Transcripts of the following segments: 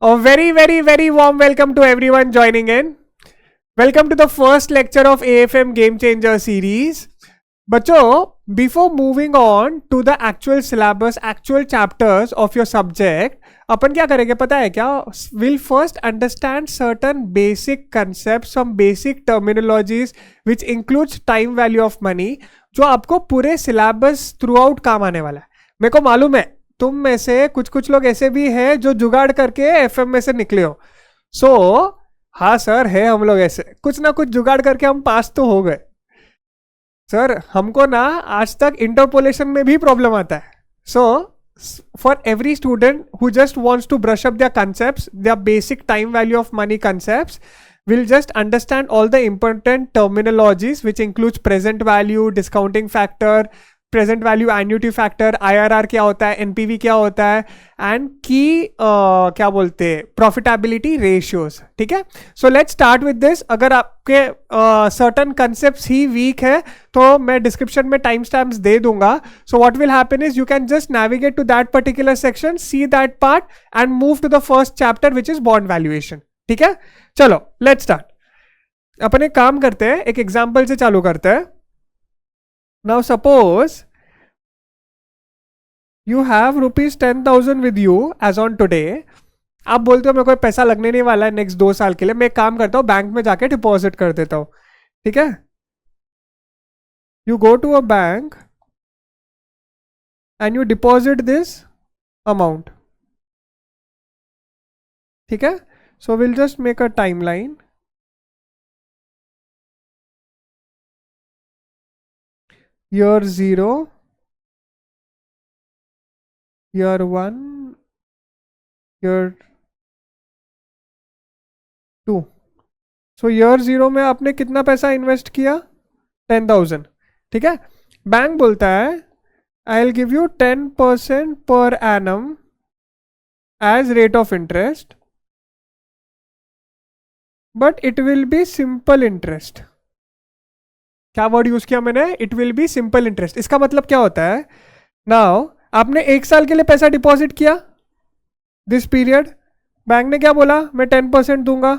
A very, very, very warm welcome to everyone joining in. Welcome to the first lecture of AFM Game Changer series. बच्चों, before moving on to the actual syllabus, actual chapters of your subject, अपन क्या करेंगे पता है क्या? We'll first understand certain basic concepts, some basic terminologies which includes time value of money, जो आपको पूरे syllabus throughout काम आने वाला है. मेरे को मालूम है तुम में से कुछ कुछ लोग ऐसे भी हैं जो जुगाड़ करके एफएम में से निकले हो. हाँ सर, है हम लोग ऐसे कुछ ना कुछ जुगाड़ करके हम पास तो हो गए. सर हमको ना आज तक इंटरपोलेशन में भी प्रॉब्लम आता है. For every student who just wants to brush up their concepts, their basic time value of money concepts, we'll just understand all the important terminologies which includes present value, discounting factor, present value annuity factor, IRR क्या होता है, NPV क्या होता है, and की क्या बोलते हैं प्रॉफिटेबिलिटी रेशियोज. ठीक है, so let's start with this. अगर आपके सर्टन कंसेप्ट्स ही वीक है तो मैं डिस्क्रिप्शन में टाइम स्टैम्प्स दे दूंगा. So what will happen is you can just navigate to that particular section, see that part and move to the first chapter which is bond valuation. ठीक है, चलो let's start. अपन एक काम करते हैं, एक एग्जाम्पल से चालू करते हैं. Now suppose you have rupees 10,000 with you as on today. आप बोलते हो मेरे को पैसा लगने नहीं वाला है नेक्स्ट 2 साल के लिए, मैं एक काम करता हूँ बैंक में जाके डिपॉजिट कर देता हूँ. ठीक है, you go to a bank and you deposit this amount. ठीक है, so will just make a time line. Year 0, year 1, year 2. So year 0 में आपने कितना पैसा इन्वेस्ट किया? 10,000. ठीक है, बैंक बोलता है आई will give you 10% per annum as rate of interest, but it will be simple interest. क्या वर्ड यूज किया मैंने? It will be simple interest. इसका मतलब क्या होता है? नाउ आपने 1 साल के लिए पैसा डिपॉजिट किया, दिस पीरियड बैंक ने क्या बोला, मैं 10% दूंगा.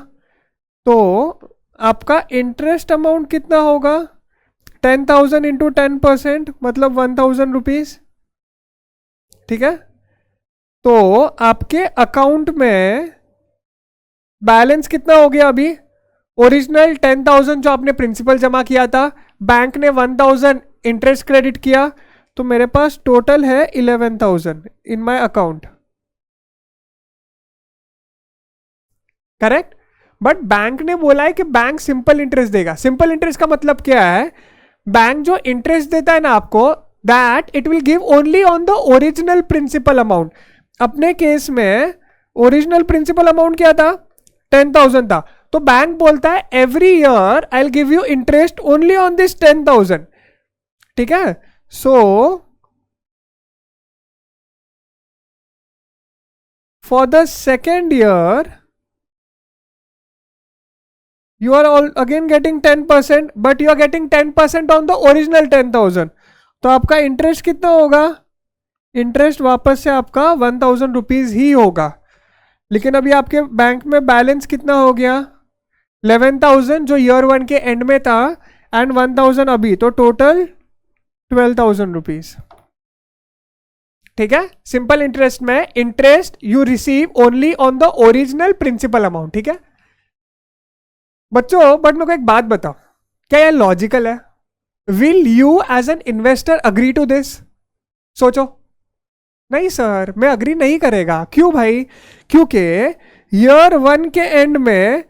तो आपका इंटरेस्ट अमाउंट कितना होगा? 10,000 इंटू 10% मतलब 1,000 रुपीज. ठीक है, तो आपके अकाउंट में बैलेंस कितना हो गया अभी? ओरिजिनल 10,000 जो आपने प्रिंसिपल जमा किया था, बैंक ने 1,000 इंटरेस्ट क्रेडिट किया, तो मेरे पास टोटल है 11,000 in my account. Correct, but bank ने बोला है कि बैंक सिंपल इंटरेस्ट देगा. सिंपल इंटरेस्ट का मतलब क्या है? बैंक जो इंटरेस्ट देता है ना आपको, that it will give only on the original principal amount. अपने केस में ओरिजिनल प्रिंसिपल अमाउंट क्या था? 10,000 था. तो बैंक बोलता है every year I will give you interest only on this 10,000. ठीक है, so for the second year you are all again getting 10%, but you are getting 10% on the original 10,000. तो आपका इंटरेस्ट कितना होगा? इंटरेस्ट वापस से आपका 1,000 रुपीज ही होगा. लेकिन अभी आपके बैंक में बैलेंस कितना हो गया? 11,000 जो ईयर 1 के एंड में था, एंड 1,000 अभी, तो टोटल 12,000 रुपीज. ठीक है, सिंपल इंटरेस्ट में interest you receive only on the original principal amount. ठीक है बच्चों, बट मेरे को एक बात बताओ, क्या यह लॉजिकल है? Will you as an investor agree to this? सोचो. नहीं सर, मैं अग्री नहीं करेगा. क्यों भाई? क्योंकि ईयर 1 के एंड में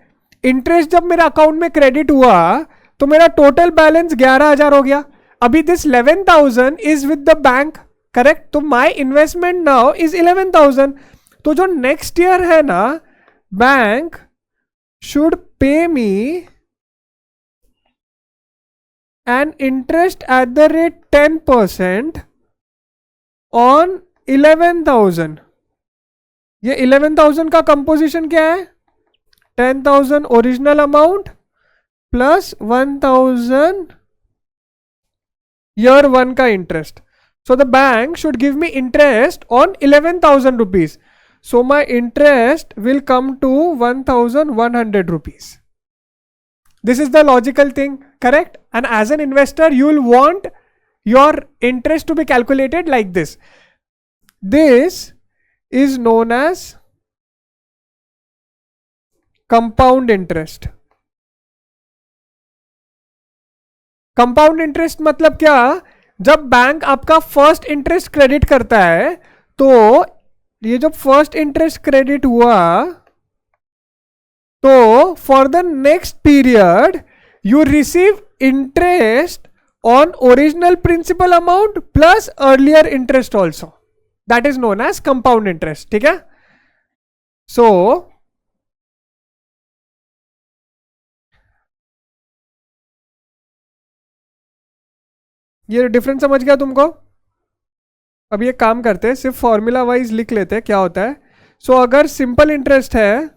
इंटरेस्ट जब मेरे अकाउंट में क्रेडिट हुआ तो मेरा टोटल बैलेंस 11,000 हो गया. अभी this 11,000 is with the bank. Correct, तो माई इन्वेस्टमेंट नाउ इज 11,000. तो जो नेक्स्ट ईयर है ना, bank should pay me an interest at the rate 10% on 11,000. ये 11,000 का कंपोजिशन क्या है? 10,000 ओरिजिनल अमाउंट प्लस 1,000 ईयर 1 का interest. So the bank should give me interest on 11,000 rupees. So my interest will come to 1100 rupees. This is the logical thing, correct? And as an investor, you will want your interest to be calculated like this. This is known as compound interest. Compound interest मतलब क्या? जब bank आपका first interest credit करता है, तो ये जब first interest credit हुआ, तो for the next period you receive interest on original principal amount plus earlier interest also. That is known as compound interest. ठीक है? सो ये डिफरेंस समझ गया तुमको? अब ये काम करते हैं, सिर्फ फॉर्मूला वाइज लिख लेते हैं क्या होता है. सो अगर सिंपल इंटरेस्ट है,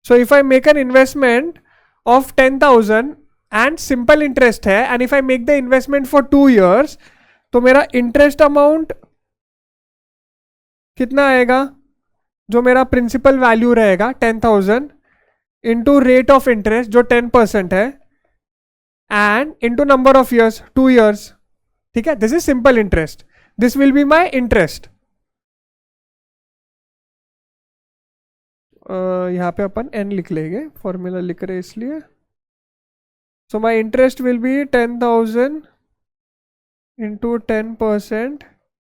so if I make an investment of 10,000 and simple interest है, and if I make the investment for 2 years, तो मेरा इंटरेस्ट अमाउंट कितना आएगा? जो मेरा प्रिंसिपल वैल्यू रहेगा 10,000 इंटू रेट ऑफ इंटरेस्ट जो 10% है, and into number of years 2 years. ठीक है? This is simple interest. This will be my interest. यहाँ पे अपन n लिख लेंगे, फॉर्मूला लिख रहे इसलिए. So my interest will be 10,000 into 10%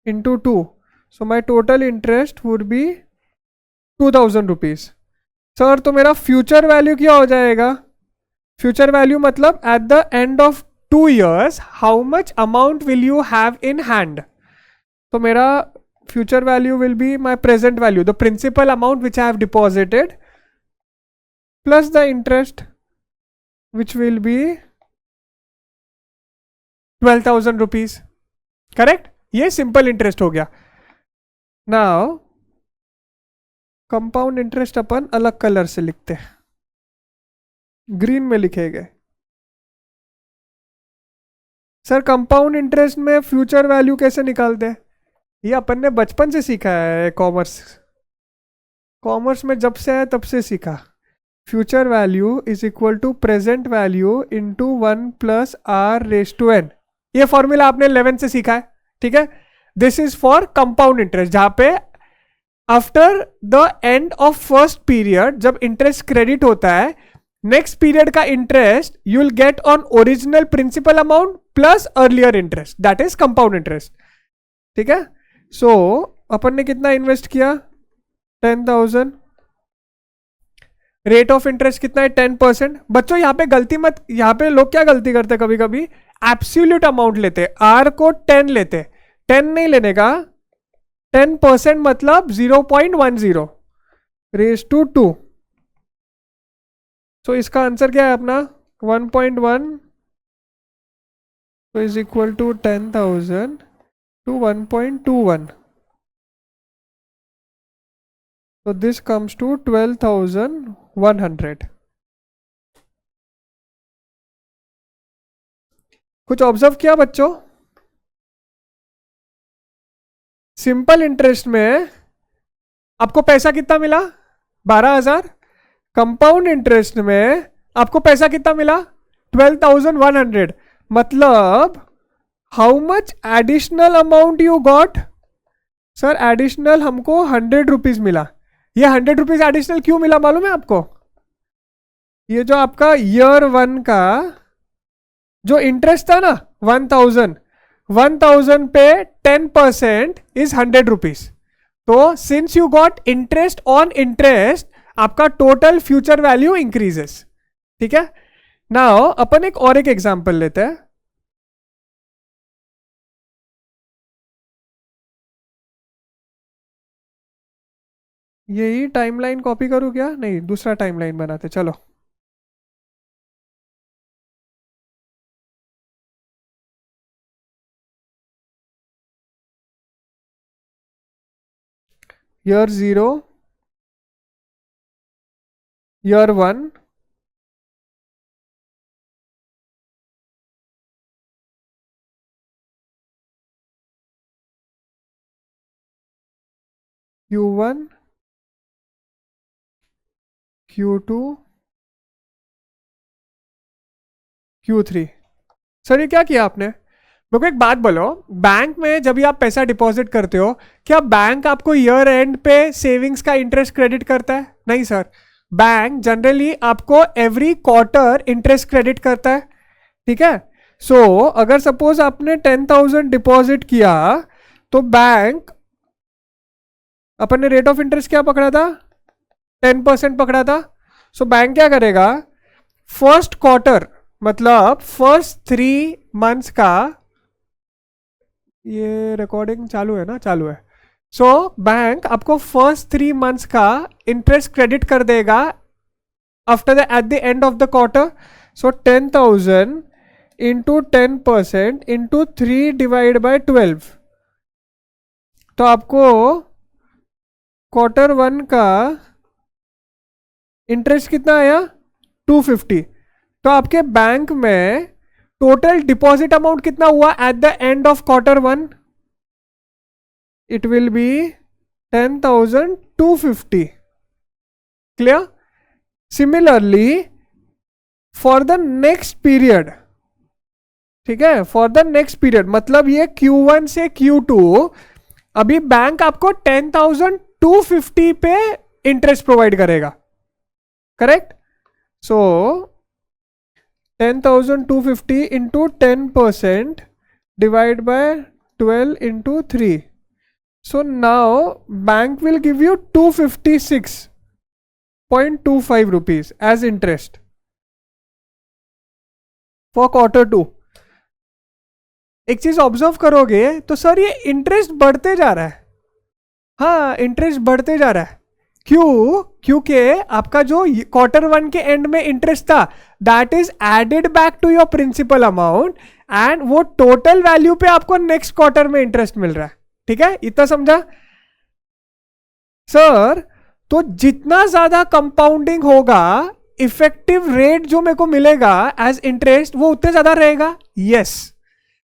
into 2. So my total interest would be 2,000 rupees. Sir तो मेरा फ्यूचर वैल्यू क्या हो जाएगा? फ्यूचर वैल्यू मतलब at the end of 2 years how much amount will you have in hand. तो मेरा future value will be my present value, the principal amount which I have deposited, plus the interest which will be 12,000 rupees. Correct? ये simple interest हो गया. Now compound interest अपन अलग colour से लिखते हैं, green में लिखेंगे. सर कंपाउंड इंटरेस्ट में फ्यूचर वैल्यू कैसे निकालते हैं? ये अपन ने बचपन से सीखा है, कॉमर्स में जब से है तब से सीखा. Future value is equal to present value into 1 plus r raise to n. ये फॉर्मूला आपने 11 से सीखा है. ठीक है? This is for compound interest, जहां पे after the end of first period जब इंटरेस्ट क्रेडिट होता है, नेक्स्ट पीरियड का interest you will get on original principal amount plus earlier interest. That is compound interest. ठीक है? सो अपन ने कितना इन्वेस्ट किया? 10,000. रेट ऑफ इंटरेस्ट कितना है? 10%. बच्चों यहाँ पे गलती मत, यहाँ पे लोग क्या गलती करते हैं कभी कभी, एब्सोल्यूट अमाउंट लेते, आर को 10 लेते. 10 नहीं लेने का. 10% मतलब 0.10 रेज टू 2. सो इसका आंसर क्या है अपना? 1.1. तो is equal to 10,000 to 1.21. So this comes to 12,100. कुछ ऑब्जर्व किया बच्चों? सिंपल इंटरेस्ट में आपको पैसा कितना मिला? 12,000. कंपाउंड इंटरेस्ट में आपको पैसा कितना मिला? 12,100. मतलब how much additional amount you got? Sir additional हमको 100 रुपीज मिला. ये 100 रुपीज एडिशनल क्यों मिला मालूम है आपको? ये जो आपका ईयर 1 का जो इंटरेस्ट था ना 1,000 पे 10% इज 100 रुपीज. तो since you got interest on interest, आपका टोटल फ्यूचर वैल्यू इंक्रीजेस. ठीक है? नाउ अपन एक और एक एग्जांपल लेते हैं. यही टाइमलाइन कॉपी करूँ क्या? नहीं, दूसरा टाइमलाइन बनाते. चलो year 0, year 1, Q1, Q2, Q3। Sir ये क्या किया आपने? मेरे को एक बात बोलो, बैंक में जब भी आप पैसा डिपॉजिट करते हो, क्या बैंक आपको ईयर एंड पे सेविंग्स का इंटरेस्ट क्रेडिट करता है? नहीं सर। बैंक जनरली आपको एवरी क्वार्टर इंटरेस्ट क्रेडिट करता है। ठीक है। सो अगर सपोज आपने 10,000 डिपॉजिट किया, तो बैंक, अपन ने रेट ऑफ इंटरेस्ट क्या पकड़ा था? 10% पकड़ा था। सो बैंक क्या करेगा? फर्स्ट क्वार्टर, मतलब फर्स्ट 3 मंथ्स का, ये रिकॉर्डिंग चालू है ना? चालू है। सो बैंक आपको फर्स्ट 3 मंथ्स का इंटरेस्ट क्रेडिट कर देगा after the eight the end of the quarter. So 10,000 into 10% into 3 divide by 12, तो आपको Q1 का इंटरेस्ट कितना आया? 250। तो आपके बैंक में टोटल डिपॉजिट अमाउंट कितना हुआ eight the end of Q1? It will B 10,250। Clear? Similarly for the next period, ठीक है, फॉर द नेक्स्ट पीरियड, मतलब ये Q1 से Q2, अभी बैंक आपको 10,250 पे इंटरेस्ट प्रोवाइड करेगा। Correct? So 10,250 into 10% divide bye 12 into 3। So now bank will give you 256.25 rupees as interest for Q2। एक चीज ऑब्जर्व करोगे तो सर ये इंटरेस्ट बढ़ते जा रहा है। हाँ, इंटरेस्ट बढ़ते जा रहा है। क्यों? क्योंकि आपका जो Q1 के एंड में इंटरेस्ट था, that is added back to your principal amount, and वो टोटल वैल्यू पे आपको नेक्स्ट क्वार्टर में इंटरेस्ट मिल रहा है। ठीक है, इतना समझा? सर, तो जितना ज्यादा कंपाउंडिंग होगा, इफेक्टिव रेट जो मेरे को मिलेगा एज इंटरेस्ट वो उतने ज्यादा रहेगा। Yes,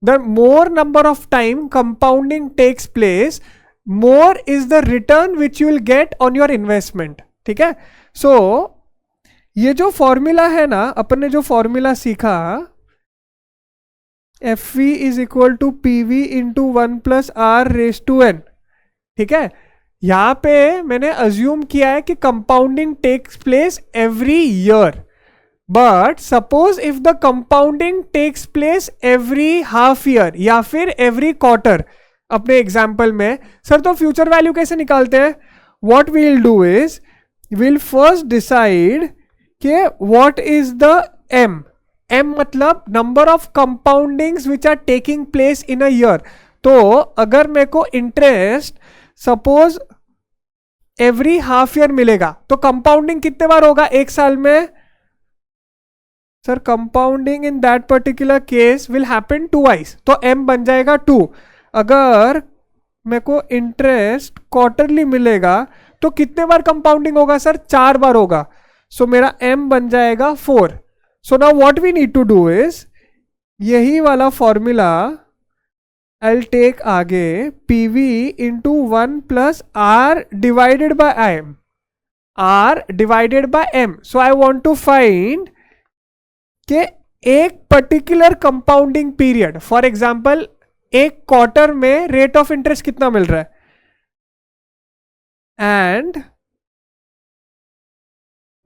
the more number of time compounding takes place, more is the return which you will get on your investment. ठीक है। सो ये जो फॉर्मूला है ना, अपन ने जो फॉर्मूला सीखा, F V is equal to P V into 1+r⁴n। ठीक है। यहां पे मैंने अज्यूम किया है कि compounding takes place every year, but suppose if the compounding takes place every half year या फिर एवरी क्वार्टर, अपने एग्जाम्पल में सर तो फ्यूचर वैल्यू कैसे निकालते हैं? What we will do is, will first decide कि what is the M. M मतलब number of compoundings which are taking place in a year. तो अगर मेरे को interest suppose every half year मिलेगा, तो कंपाउंडिंग कितने बार होगा एक साल में? Sir compounding in that particular case will happen twice, तो एम बन जाएगा 2। अगर मेरे को इंटरेस्ट क्वार्टरली मिलेगा तो कितने बार कंपाउंडिंग होगा? सर 4 बार होगा। सो मेरा एम बन जाएगा 4। So now what we need to do is, यही वाला फॉर्मूला I'll take आगे PV into 1+r divided by m, r divided by m। So I want to find कि एक particular compounding period, for example एक quarter में rate of interest कितना मिल रहा है, and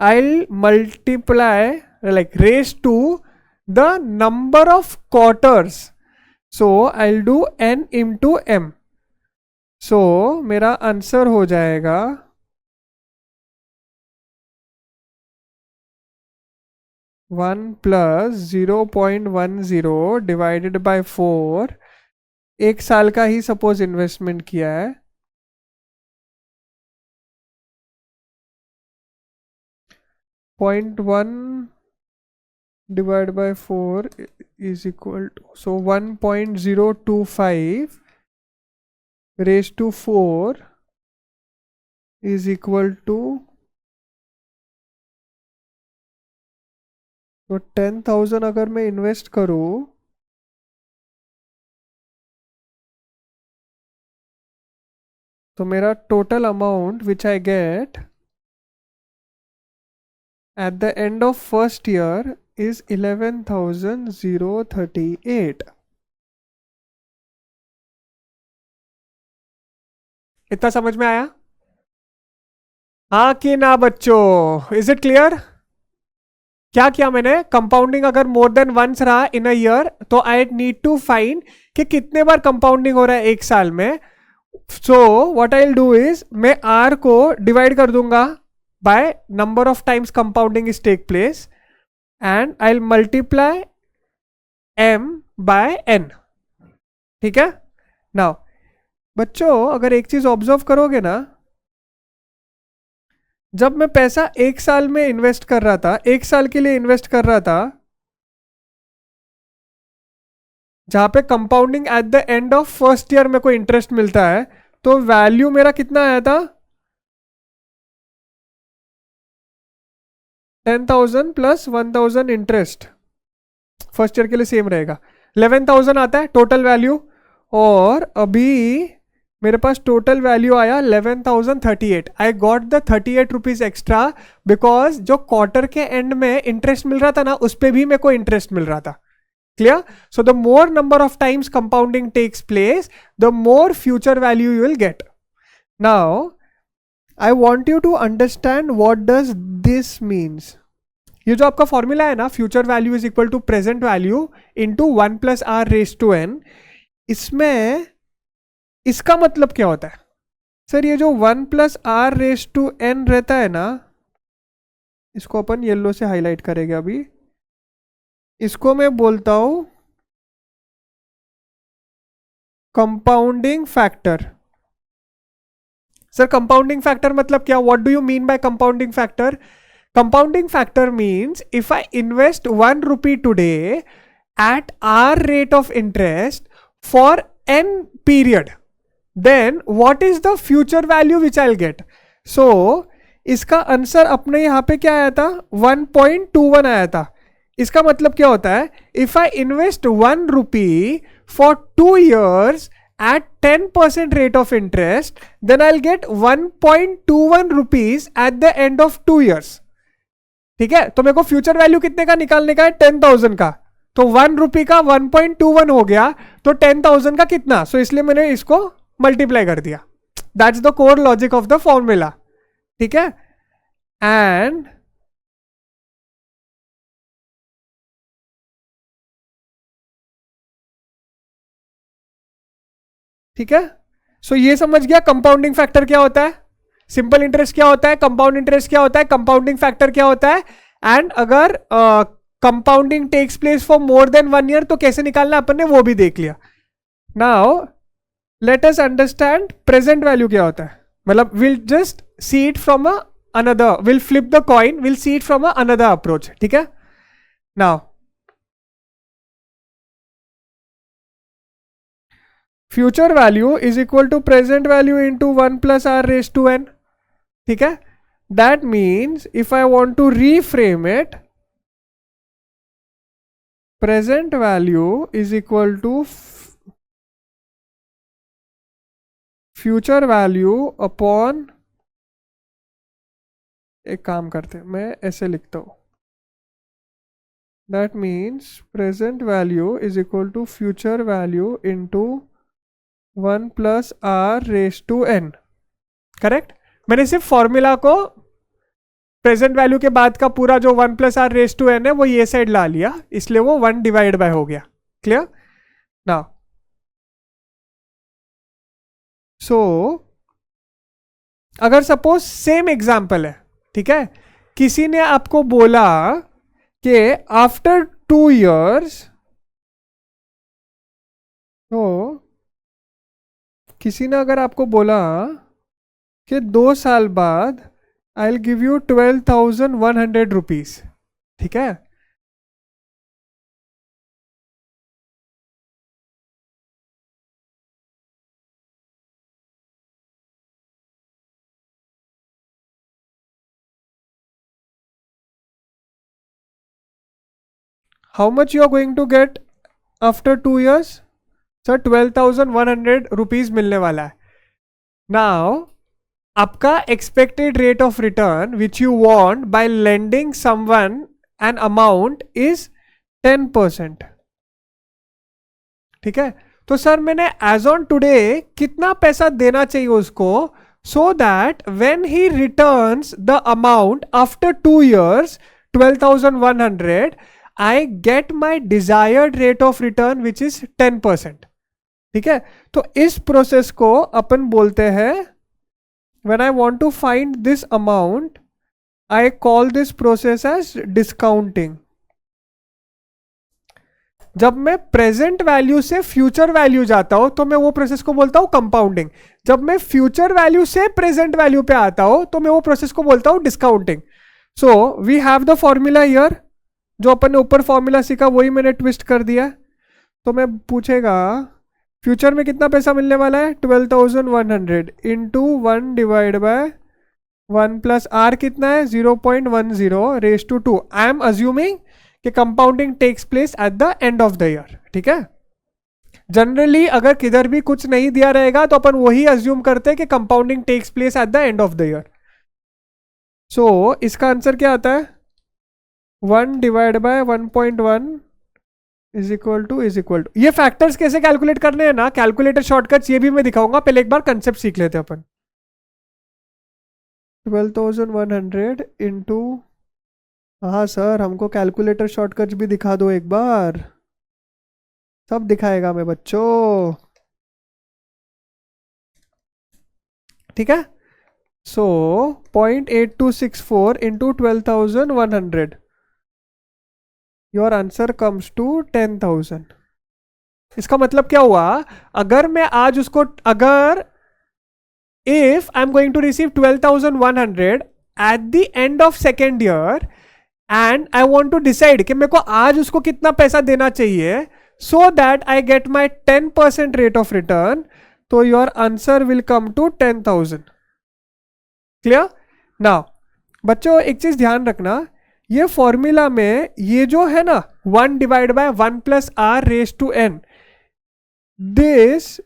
I'll multiply like raise to the number of quarters। So I'll do n into m। So मेरा answer हो जाएगा 1+0.10 डिवाइडेड बाय 4। एक साल का ही सपोज इन्वेस्टमेंट किया है, 0.1 divided by 4 is equal to, so 1.025 raised to 4 is equal to, तो 10,000 अगर मैं इन्वेस्ट करूं तो मेरा total amount which I get eight the end of first year is 11,038. इतना समझ में आया? हाँ कि ना बच्चों? Is it clear? क्या किया मैंने? कंपाउंडिंग अगर मोर देन वंस रहा इन अ ईयर तो आई नीड टू फाइंड कि कितने बार कंपाउंडिंग हो रहा है एक साल में. So what I will do is मैं आर को डिवाइड कर दूंगा by number of times compounding is take place and I will multiply m by n. ठीक है. नाउ बच्चों अगर एक चीज ऑब्जर्व करोगे ना, जब मैं पैसा एक साल में इन्वेस्ट कर रहा था, एक साल के लिए इन्वेस्ट कर रहा था, जहां पे compounding eight the end of first year में कोई इंटरेस्ट मिलता है, तो वैल्यू मेरा कितना आया था? 10,000 प्लस 1,000 इंटरेस्ट. फर्स्ट ईयर के लिए सेम रहेगा. 11,000 आता है टोटल वैल्यू. और अभी मेरे पास टोटल वैल्यू आया 11,038. I got the 38 rupees extra because जो क्वार्टर के एंड में इंटरेस्ट मिल रहा था ना, उस पर भी मेरे को इंटरेस्ट मिल रहा था. Clear? So the more number of times compounding takes place, the more future value you will get. Now I want you to understand what does this means. ये जो आपका फॉर्मूला है ना, future value is equal to present value into 1 plus r raise to n, इसमें इसका मतलब क्या होता है? सर ये जो 1 plus r raise to n रहता है ना, इसको अपन येलो से हाईलाइट करेंगे अभी. इसको मैं बोलता हूं compounding factor. Sir compounding factor मतलब क्या? What do you mean by compounding factor? Compounding factor means if I invest 1 rupee today at R rate of interest for n period, then what is the future value which I'll get? So इसका answer अपने यहाँ पे क्या आया था? 1.21 आया था. इसका मतलब क्या होता है? If I invest 1 rupee for 2 years at 10% rate of interest, then I'll get 1.21 rupees at the end of 2 years. ठीक है. तो मेरे को फ्यूचर वैल्यू कितने का निकालने का है? 10,000 का. तो 1 रुपी का 1.21 हो गया, तो 10,000 का कितना? सो इसलिए मैंने इसको मल्टीप्लाई कर दिया. That's the core logic of the formula. ठीक है. एंड ठीक है. सो ये समझ गया कंपाउंडिंग फैक्टर क्या होता है, सिंपल इंटरेस्ट क्या होता है, कंपाउंड इंटरेस्ट क्या होता है, कंपाउंडिंग फैक्टर क्या होता है. एंड अगर compounding takes place for more than 1 year तो कैसे निकालना अपन ने वो भी देख लिया. Now let us understand present value क्या होता है. मतलब will just see it from another, will flip the coin, will see it from another approach. ठीक है. Now future value is equal to present value into 1 plus r raise to n. ठीक है. That means if I want to reframe it, present value is equal to future value upon, एक काम करते हैं, मैं ऐसे लिखता हूं. That means present value is equal to future value into 1 plus r raised to n. Correct. मैंने सिर्फ फॉर्मूला को प्रेजेंट वैल्यू के बाद का पूरा जो 1 plus r raise to n है वो ये साइड ला लिया, इसलिए वो 1 डिवाइड बाय हो गया. क्लियर? नाउ सो अगर सपोज सेम एग्जांपल है, ठीक है, किसी ने आपको बोला कि आफ्टर 2 years, तो किसी ने अगर आपको बोला कि 2 साल बाद I will give you 12,100 rupees. ठीक है. How much you are going to get after 2 years? Sir 12,100 rupees मिलने वाला है. नाउ आपका expected rate of return which you want by lending someone an amount is 10%. ठीक है, तो सर मैंने एज ऑन टुडे कितना पैसा देना चाहिए उसको, so that when he returns the amount after 2 years 12,100 I get my desired rate of return which is 10%. ठीक है, तो इस प्रोसेस को अपन बोलते हैं, when I want to find this amount I call this process as discounting. जब मैं प्रेजेंट वैल्यू से फ्यूचर वैल्यू जाता हूं तो मैं वो प्रोसेस को बोलता हूं कंपाउंडिंग. जब मैं फ्यूचर वैल्यू से प्रेजेंट वैल्यू पे आता हूं तो मैं वो प्रोसेस को बोलता हूं discounting. So we have the formula here, जो अपन ने ऊपर फॉर्मूला सीखा वही मैंने ट्विस्ट कर दिया. तो मैं पूछेगा फ्यूचर में कितना पैसा मिलने वाला है, 12,100 into 1 divide by 1 plus R कितना है 0.10 raise to 2. I am assuming कि compounding takes place at the end of the year. ठीक है, जनरली अगर किधर भी कुछ नहीं दिया रहेगा तो अपन वही अज्यूम करते हैं कि compounding takes place at the end of the year. So इसका आंसर क्या आता है, 1 divide by 1.1 is equal to ये फैक्टर्स कैसे कैलकुलेट करने हैं ना, कैलकुलेटर शॉर्टकट्स ये भी मैं दिखाऊंगा, पहले एक बार कंसेप्ट सीख लेते हैं अपन. 12,100 इंटू, हाँ सर हमको कैलकुलेटर शॉर्टकट्स भी दिखा दो एक बार. सब दिखाएगा मैं बच्चों. ठीक है, so 0.8264 into 12,100, your answer comes to 10,000. इसका मतलब क्या हुआ, अगर मैं आज उसको, अगर if I am going to receive 12,100 at the end of second year and I want to decide कि मेरे को आज उसको कितना पैसा देना चाहिए so that I get my 10% rate of return, तो your answer will come to 10,000. Clear. Now बच्चों एक चीज ध्यान रखना, ये फॉर्मूला में ये जो है ना 1 divide by 1 plus r raise to n, this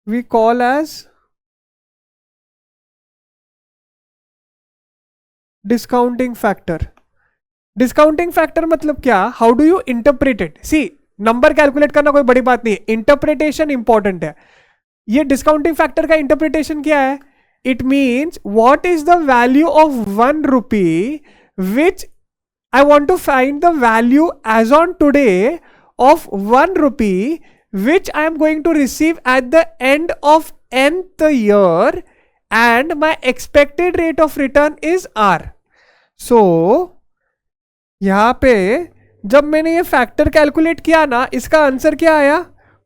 we call as discounting factor. Discounting factor मतलब क्या, how do you interpret it. See number calculate करना कोई बड़ी बात नहीं है, इंटरप्रिटेशन इंपॉर्टेंट है. ये डिस्काउंटिंग फैक्टर का इंटरप्रिटेशन क्या है, it means what is the value of 1 rupee which I want to find the value as on today of 1 rupee which I am going to receive at the end of nth year and my expected rate of return is R. So यहां पे जब मैंने ये factor calculate किया ना, इसका answer क्या आया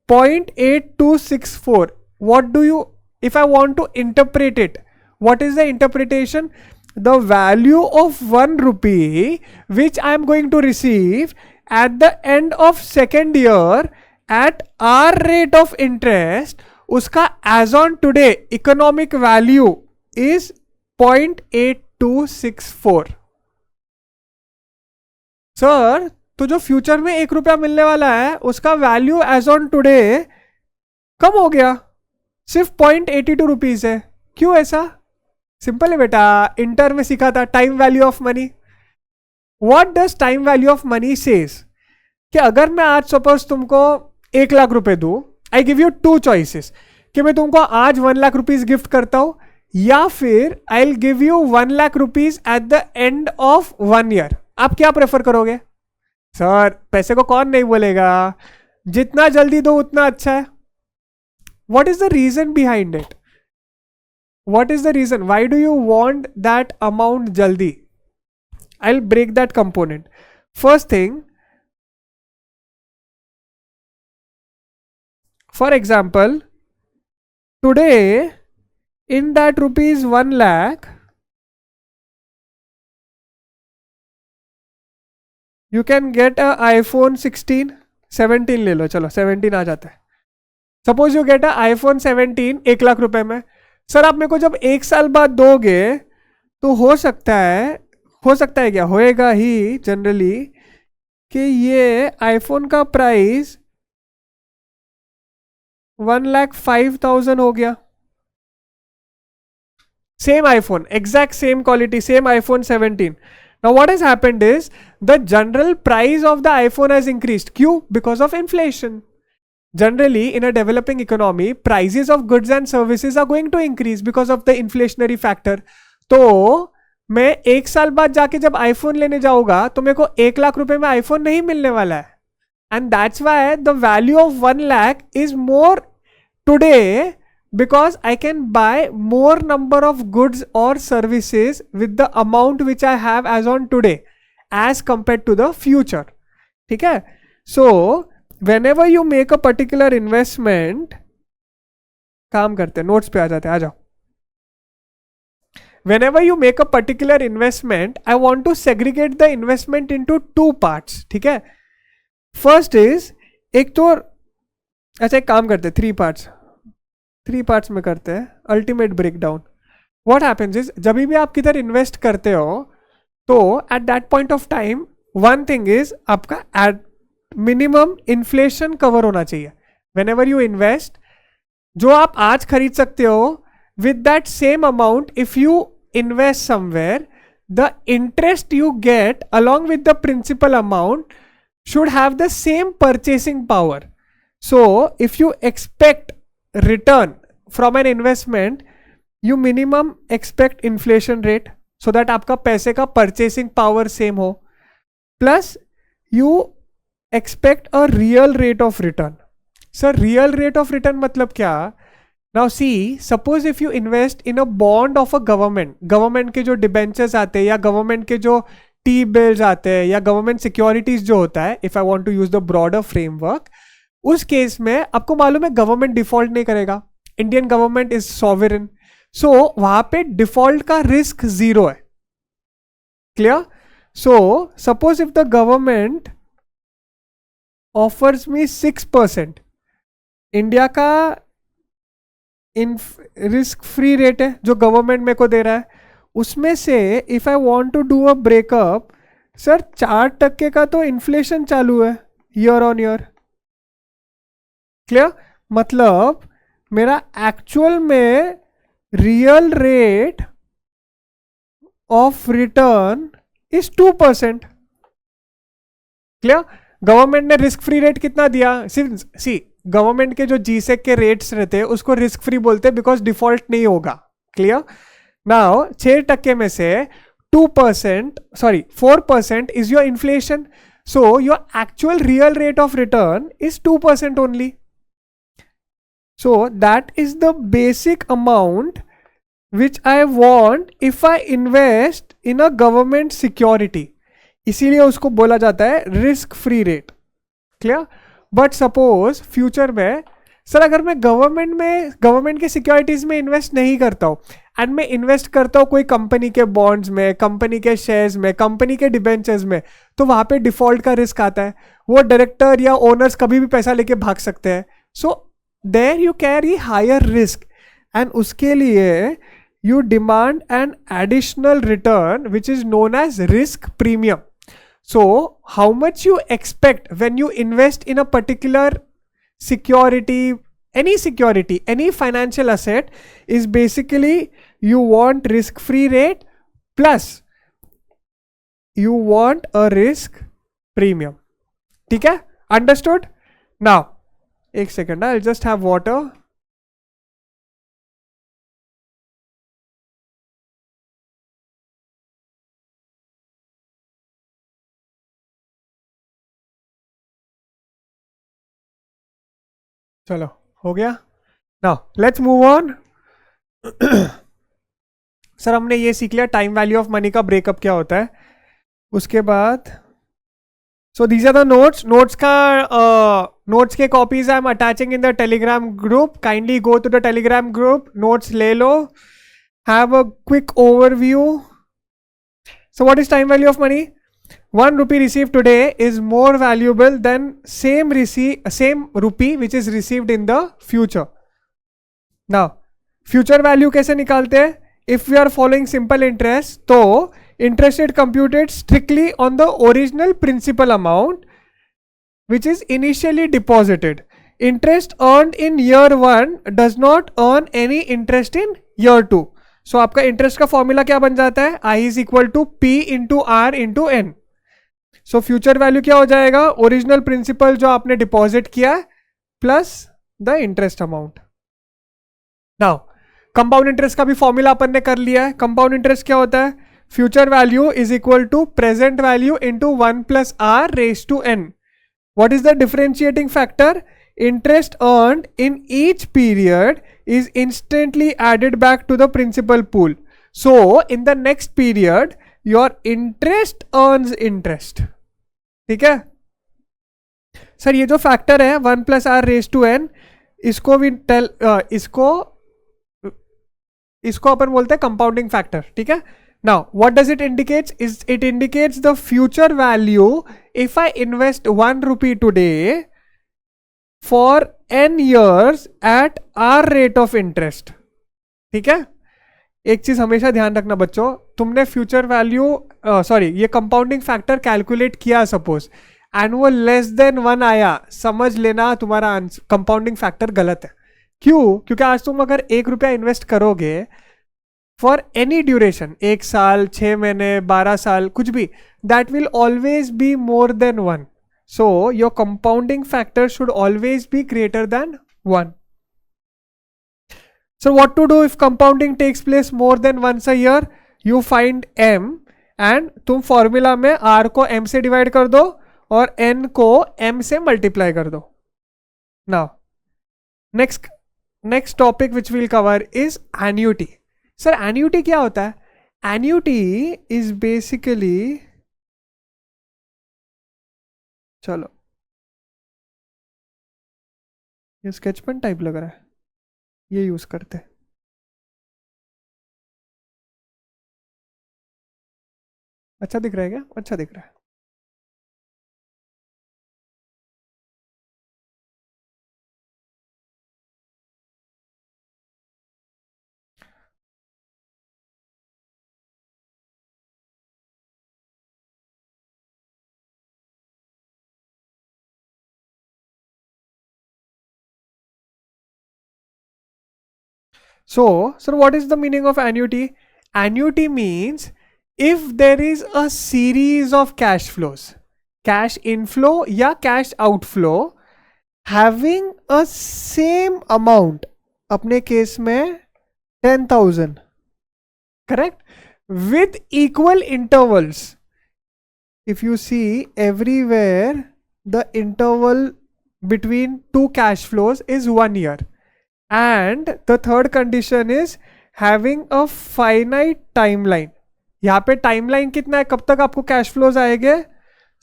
0.8264. what do you, if I want to interpret it, what is the interpretation, the value of 1 rupee which I am going to receive at the end of second year at our rate of interest, उसका as on today economic value is 0.8264. Sir तो जो future में 1 रुपया मिलने वाला है उसका value as on today come हो गया, सिर्फ 0.82 रुपीज है. क्यों ऐसा, सिंपल है बेटा, इंटर में सीखा था time value of money. What does time value of money says, कि अगर मैं आज सपोज तुमको 1 लाख रुपए दूं, आई गिव यू 2 choices, कि मैं तुमको आज 1 लाख रुपीज गिफ्ट करता हूं या फिर आई will give you 1 lakh rupees eight the end of 1 year. आप क्या प्रेफर करोगे. सर पैसे को कौन नहीं बोलेगा, जितना जल्दी दो उतना अच्छा है. What is the reason behind it? What is the reason? Why do you want that amount jaldi? I'll break that component. First thing, for example, today in that rupees 1 lakh, you can get a iPhone 16, 17 ले लो, चलो 17 आ जाता है. Suppose you get iPhone 17 1 lakh रुपए में. Sir आप मेरे को जब 1 साल बाद दोगे तो हो सकता है क्या होएगा ही जनरली कि ये आईफोन का प्राइस 1,05,000 हो गया. Same iPhone, exact same quality, same iPhone 17. Now what has happened is the general price of the iPhone has increased. Q? Because of inflation. Generally in a developing economy, prices of goods and services are going to increase because of the inflationary factor. तो मैं एक साल बाद जाके जब iPhone लेने जाऊंगा तो मेरे को 1 लाख रुपए में आईफोन नहीं मिलने वाला है. And that's why the value of 1 lakh is more today, because I can buy more number of goods or services with the amount which I have as on today as compared to the future. ठीक है? So whenever you make a particular investment, काम करते हैं, notes पे आ जाते हैं, आ जाओ. Whenever you make a particular investment, I want to segregate the investment into two parts. ठीक है? First is, एक तो अच्छा एक काम करते हैं, थ्री पार्ट्स में करते हैं. Ultimate breakdown. What happens is, जब भी आप किधर इन्वेस्ट करते हो तो at that point of time one thing is आपका एट मिनिमम इन्फ्लेशन कवर होना चाहिए. वेन एवर यू इन्वेस्ट, जो आप आज खरीद सकते हो, with that same amount if you invest somewhere, the interest you get along with the principal amount should have the same purchasing power. So if you expect return from an investment, you minimum expect inflation rate so that आपका पैसे का purchasing power same हो, plus you expect a real rate of return. Sir, real rate of return मतलब क्या? Now see, suppose if you invest in a bond of a government के जो debentures आते हैं या government के जो टी बिल्स आते हैं या गवर्नमेंट सिक्योरिटीज जो होता है, if I want to use the broader framework, उस केस में आपको मालूम है गवर्नमेंट डिफॉल्ट नहीं करेगा. Indian government is sovereign, so वहां पे डिफॉल्ट का रिस्क 0 है. Clear? So suppose if the government offers me 6%, India का रिस्क फ्री रेट है जो गवर्नमेंट मेरे को दे रहा है, उसमें से if I want to do a breakup, sir 4% का तो इन्फ्लेशन चालू है ईयर ऑन ईयर. क्लियर? मतलब मेरा एक्चुअल में real rate of return is 2%. Clear? Government ने रिस्क फ्री रेट कितना दिया? सिर्फ सी गवर्नमेंट के जो जीसेक के रेट्स रहते हैं उसको रिस्क फ्री बोलते हैं बिकॉज डिफॉल्ट नहीं होगा. क्लियर? नाउ 6% में से 4% is your inflation. So your actual real rate of return is 2% only. So that is the basic amount which I want if I invest in a government security. इसीलिए उसको बोला जाता है risk free rate. Clear? But suppose future में sir अगर मैं government के securities में इन्वेस्ट नहीं करता हूँ एंड मैं इन्वेस्ट करता हूँ कोई कंपनी के बॉन्ड्स में, कंपनी के शेयर्स में, कंपनी के डिबेंचर्स में, तो वहां पे डिफॉल्ट का रिस्क आता है. वो डायरेक्टर या ओनर्स कभी भी पैसा लेके भाग सकते हैं. So there you carry higher risk and उसके लिए you demand an additional return which is known as risk premium. So how much you expect when you invest in a particular security, any financial asset, is basically you want risk free rate plus you want a risk premium. ठीक है? Understood? Now एक second, I'll just have water. चलो हो गया. Now let's move on. Sir हमने ये सीख लिया टाइम वैल्यू ऑफ मनी का ब्रेकअप क्या होता है. उसके बाद so these are the notes के copies I am attaching in the Telegram group. Kindly go to the Telegram group, notes ले लो, have a quick overview. So what is time value of money? 1 rupee received today is more valuable than same rupee which is received in the future. Now, future value कैसे निकालते हैं? If we are following simple interest, तो interest rate computed strictly on the original principal amount which is initially deposited. Interest earn in year 1 does not earn any interest in year 2. So आपका interest का formula क्या बन जाता है? I is equal to P into R into N. So future value क्या हो जाएगा? Original principal जो आपने डिपॉजिट किया है plus the interest amount. Now compound interest का भी फॉर्मूला अपन ने कर लिया है. कंपाउंड इंटरेस्ट क्या होता है? Future value is equal to present value into 1 plus r raise to n. What is the differentiating factor? Interest earned in each period is instantly added back to the principal pool. So in the next period your interest earns interest. ठीक है sir. ये जो factor है 1 plus r raise to n, इसको भी इसको अपन बोलते हैं कंपाउंडिंग फैक्टर. ठीक है. Now what does it indicates? Is it indicates the future value if I invest 1 rupee today for n years at our rate of interest. ठीक है. एक चीज हमेशा ध्यान रखना बच्चों, तुमने फ्यूचर वैल्यू ये कंपाउंडिंग फैक्टर कैलकुलेट किया, सपोज एंड वो लेस देन 1 आया, समझ लेना तुम्हारा कंपाउंडिंग फैक्टर गलत है. क्यों? क्योंकि आज तुम अगर 1 रुपया इन्वेस्ट करोगे फॉर एनी ड्यूरेशन, 1 साल, 6 महीने, 12 साल, कुछ भी, that will always be more than 1. So your compounding factor should always be greater than 1. So what to do if compounding takes place more than once a year? You find m and तुम formula में r को m से divide कर दो और n को m से multiply कर दो. Now next topic which we'll cover is annuity. Sir annuity क्या होता है? Annuity is basically, चलो ये स्केच पेन टाइप लग रहा है, ये यूज करते हैं. अच्छा दिख रहा है क्या? अच्छा दिख रहा है. So, sir, what is the meaning of annuity? Annuity means if there is a series of cash flows, cash inflow या cash outflow having a same amount, अपने केस में 10,000, correct, with equal intervals. If you see everywhere the interval between two cash flows is 1 year. And the third condition is having a finite timeline. यहाँ पे timeline कितना है, कब तक आपको cash flows आएंगे?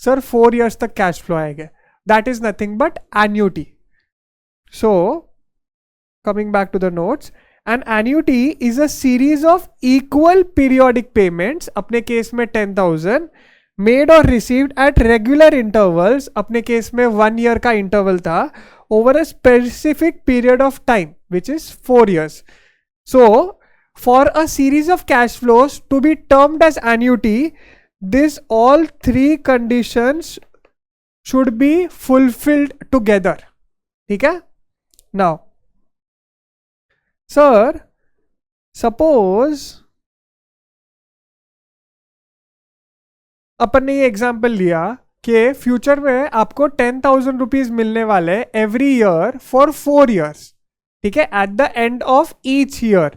सर 4 years तक कैश फ्लो आएंगे. That is nothing but annuity. So coming back to the notes, an annuity is a series of equal periodic payments, अपने केस में 10,000, made or received at regular intervals, अपने case में 1 year का interval था, over a specific period of time which is 4 years. So for a series of cash flows to be termed as annuity, this all 3 conditions should be fulfilled together. ठीक है. Now sir, suppose अपन ने ये example लिया कि future में आपको 10,000 rupees मिलने वाले एवरी ईयर फॉर 4 years. ठीक है, at the end of each year.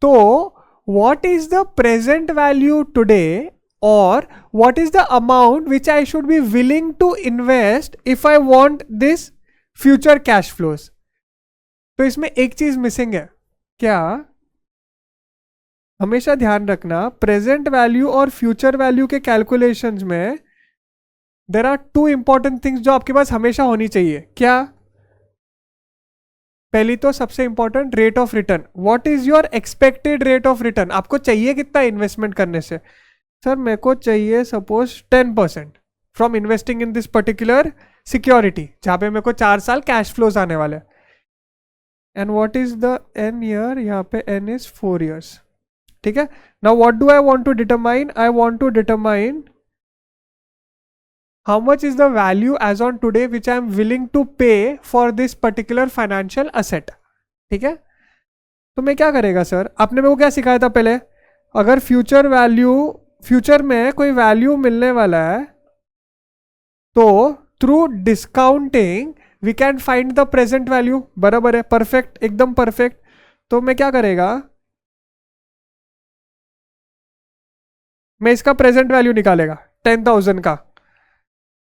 तो what is the present value today और what is the amount which I should be willing to invest if I want this future cash flows? तो इसमें एक चीज missing है. क्या? हमेशा ध्यान रखना, प्रेजेंट वैल्यू और फ्यूचर वैल्यू के कैलकुलेशंस में देयर आर 2 इंपॉर्टेंट थिंग्स जो आपके पास हमेशा होनी चाहिए. क्या? पहली तो सबसे important, rate of return. What is your expected rate of return? आपको चाहिए कितना इन्वेस्टमेंट करने से? सर मेरे को चाहिए suppose 10% from investing in this particular security, जहां पे मेरे को 4 साल कैश फ्लोज आने वाले. And what is the n year? यहाँ पे एन इज 4 years. ठीक है. Now what do I want to determine? I want to determine how much is the value as on today which I am willing to pay for this particular financial asset. ठीक है, तो मैं क्या करेगा sir, आपने मेरे को क्या सिखाया था पहले, अगर फ्यूचर वैल्यू, फ्यूचर में कोई वैल्यू मिलने वाला है तो through discounting we can find the present value. बराबर है, परफेक्ट, एकदम परफेक्ट. तो मैं क्या करेगा, मैं इसका प्रेजेंट वैल्यू निकालेगा 10,000 का,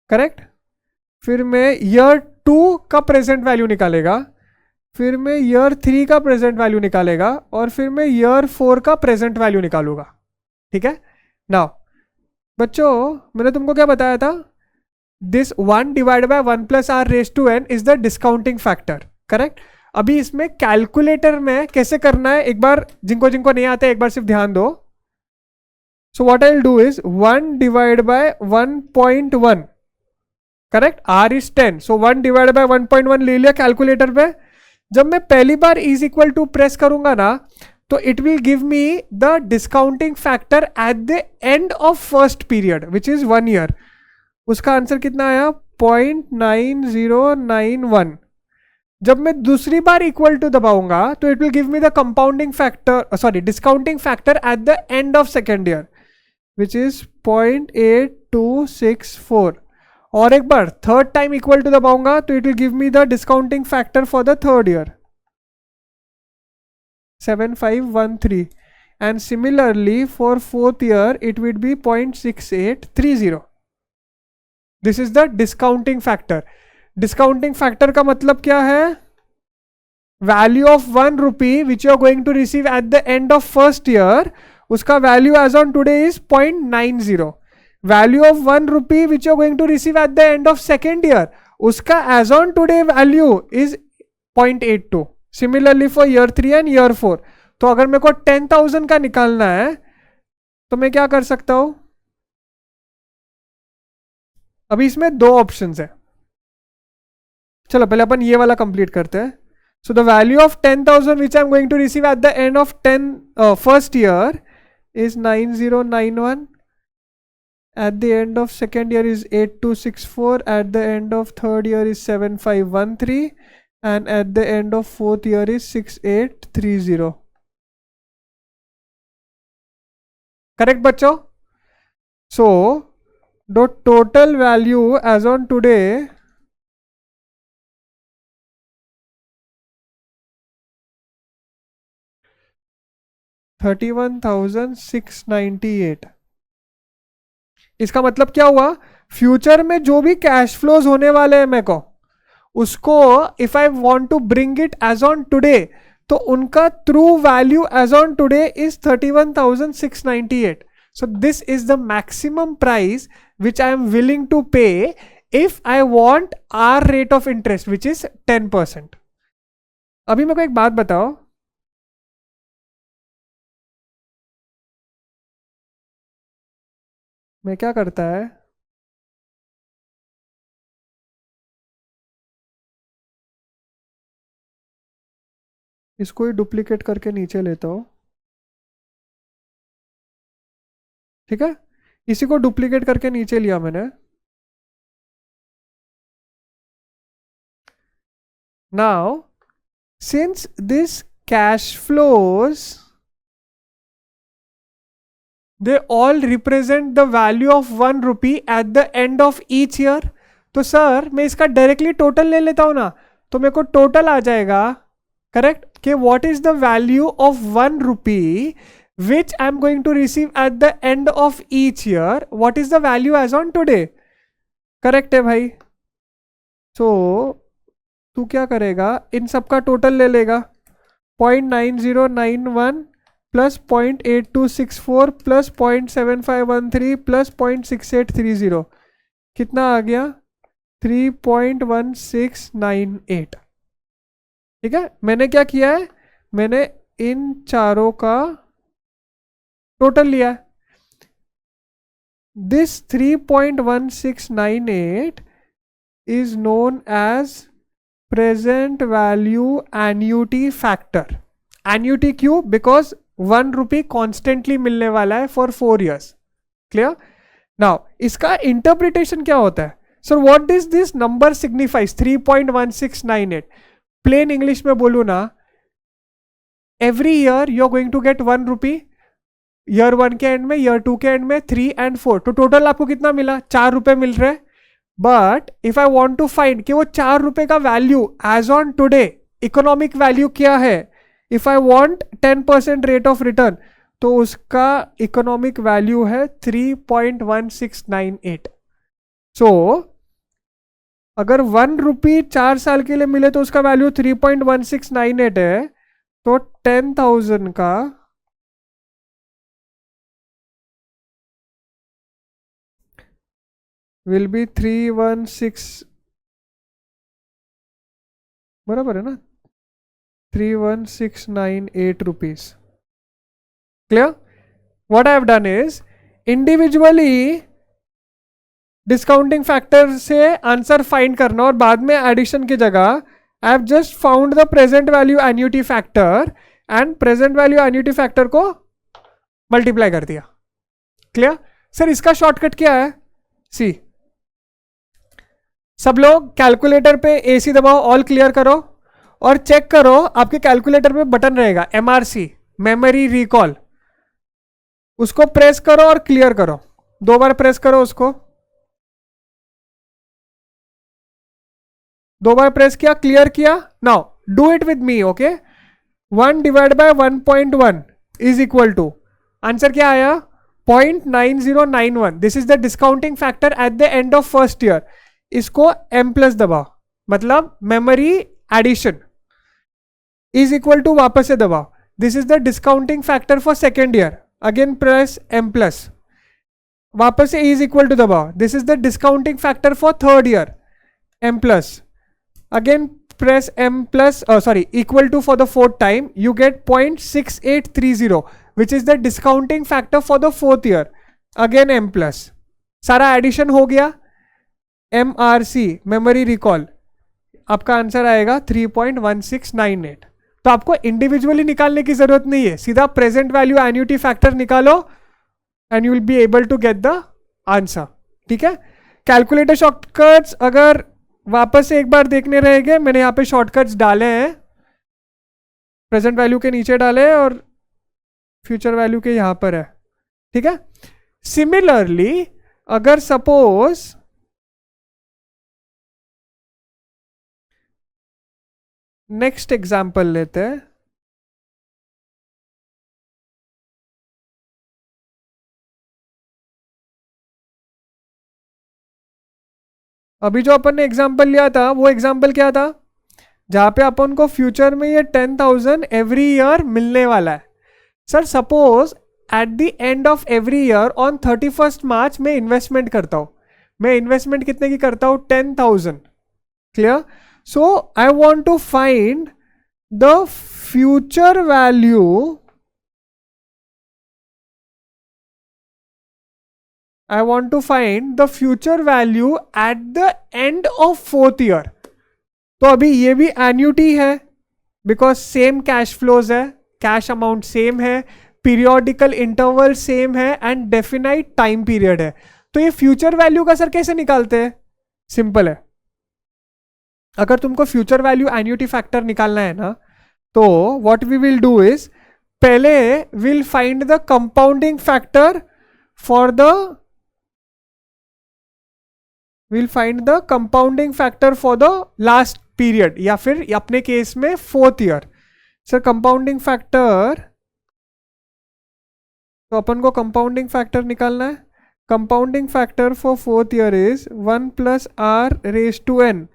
करेक्ट. फिर मैं ईयर 2 का प्रेजेंट वैल्यू निकालेगा, फिर मैं ईयर 3 का प्रेजेंट वैल्यू निकालेगा, और फिर मैं ईयर 4 का प्रेजेंट वैल्यू निकालूंगा. ठीक है. नाउ बच्चों, मैंने तुमको क्या बताया था, this 1 divide by 1 plus r raise to n is the discounting factor. Correct. अभी इसमें कैलकुलेटर में कैसे करना है, एक बार जिनको जिनको नहीं आता है एक बार सिर्फ ध्यान दो. So what I will do is 1 divide by 1.1. Correct. R is 10, so 1 divide by 1.1 ले लिया कैलकुलेटर पे. जब मैं पहली बार इज इक्वल टू प्रेस करूंगा ना, तो it will give me the discounting factor at the end of first period which is 1 year. उसका आंसर कितना आया, 0.9091. जब मैं दूसरी बार इक्वल टू दबाऊंगा तो it will give me the compounding factor, sorry discounting factor at the end of second year which is 0.8264. और एक बार third time equal to दबाऊंगा तो it will give me the discounting factor for the third year 7513. And similarly for fourth year it will B 0.6830. This is the discounting factor. Discounting factor का मतलब क्या है, value of 1 rupee which you are going to receive at the end of first year, उसका value as on today is 0.90. Value of 1 rupee which you are going to receive at the end of second year, उसका as on today value is 0.82. Similarly for year 3 and year 4. तो अगर मेरे को 10,000 का निकालना है तो मैं क्या कर सकता हूं, अभी इसमें दो ऑप्शंस है. चलो पहले अपन ये वाला कंप्लीट करते हैं. So the value of 10,000 which I am going to receive at the end of first year is 9091. At the end of second year is 8264. At the end of third year is 7513. And at the end of fourth year is 6830. Correct बच्चों? So the total value as on today $31,698. इसका मतलब क्या हुआ, future में जो भी cash flows होने वाले हैं मेरे को, उसको if I want to bring it as on today, तो उनका true value as on today is 31,698. So this is the maximum price which I am willing to pay if I want R rate of interest which is 10%. अभी मेरे को एक बात बताओ, मैं क्या करता है, इसको ही डुप्लीकेट करके नीचे लेता हूं. ठीक है, इसी को डुप्लीकेट करके नीचे लिया मैंने. Now since this cash flows they all represent the value of 1 rupee at the end of each year. तो सर मैं इसका डायरेक्टली टोटल ले लेता हूं ना, तो मेरे को टोटल आ जाएगा, करेक्ट, कि what is the value of 1 rupee which I am going to receive at the end of each year, what is the value as on today. Correct है भाई. सो तू क्या करेगा, इन सबका टोटल ले लेगा, 0.9091 प्लस 0.8264 प्लस 0.7513 प्लस 0.6830. कितना आ गया, 3.1698. ठीक है, मैंने क्या किया है, मैंने इन चारों का टोटल लिया है. This 3.1698 is known as present value annuity factor. Annuity क्यों, बिकॉज 1 रुपी कॉन्स्टेंटली मिलने वाला है फॉर 4 years. क्लियर. नाउ इसका इंटरप्रिटेशन क्या होता है? Sir what does this number signifies 3.1698? Plain English में बोलू ना, every year you are going to get 1 rupee, year 1 के एंड में, ईयर 2 के एंड में, 3 and 4, तो टोटल आपको कितना मिला? 4 रुपए मिल रहे. But if I want to find कि वो 4 रुपए का value as on today economic value क्या है, if I want 10% rate of return, तो उसका इकोनॉमिक वैल्यू है 3.1698. सो अगर 1 रुपी 4 साल के लिए मिले तो उसका वैल्यू 3.1698 है, तो 10,000 का विल बी 316, बराबर है ना, 31698 rupees. Clear? What I have done is individually discounting factor से आंसर फाइंड करना, और बाद में एडिशन की जगह I have just found the present value annuity factor and present value annuity factor को मल्टीप्लाई कर दिया. क्लियर? सर इसका शॉर्टकट क्या है? सी, सब लोग कैलकुलेटर पे एसी दबाओ, ऑल क्लियर करो और चेक करो. आपके कैलकुलेटर पे बटन रहेगा एमआरसी, मेमोरी रिकॉल, उसको प्रेस करो और क्लियर करो. 2 बार प्रेस करो उसको, 2 बार प्रेस किया, क्लियर किया. Now do it with me. Okay, 1 divide by 1.1 is equal to, answer क्या आया? 0.9091. This is the discounting factor at the end of first year. इसको m प्लस दबाओ, मतलब memory addition is equal to, वापस से दबाओ, this is the discounting factor for second year, again press m plus, वापस से इज इक्वल टू दबाओ, this is the discounting factor for third year, m plus, again press m plus sorry equal to for the fourth time, you get 0.6830 which is the discounting factor for the fourth year, again m plus. सारा addition हो गया, MRC memory recall, आपका answer आएगा 3.1698. तो आपको individually निकालने की जरूरत नहीं है, सीधा प्रेजेंट वैल्यू एन्युटी फैक्टर निकालो and you will be able to get the answer. ठीक है? कैलकुलेटर शॉर्टकट्स अगर वापस से एक बार देखने रहेंगे, मैंने यहाँ पे शॉर्टकट्स डाले हैं, प्रेजेंट वैल्यू के नीचे डाले और फ्यूचर वैल्यू के यहाँ पर है. ठीक है? सिमिलरली अगर सपोज नेक्स्ट एग्जाम्पल लेते हैं, अभी जो अपन ने एग्जाम्पल लिया था वो एग्जाम्पल क्या था, जहां पे अपन को फ्यूचर में ये 10,000 एवरी ईयर मिलने वाला है. Sir suppose eight the end of every year on 31 मार्च मैं इन्वेस्टमेंट करता हूं, मैं इन्वेस्टमेंट कितने की करता हूं? 10,000. Clear? So I want to find the future value I want to find the future value at the end of fourth year. तो अभी ये भी एन्युटी है बिकॉज सेम कैश फ्लोज है, कैश अमाउंट सेम है, पीरियोडिकल इंटरवल सेम है and definite time period है. तो ये फ्यूचर वैल्यू का सर कैसे निकालते हैं? सिंपल है. अगर तुमको फ्यूचर वैल्यू एन्युटी फैक्टर निकालना है ना, तो what we will do is, पहले will find the compounding factor for the we'll find the compounding factor for the last period या फिर अपने केस में fourth year. Sir compounding factor, तो अपन को कंपाउंडिंग फैक्टर निकालना है. Compounding factor for fourth year is 1 plus r raised to n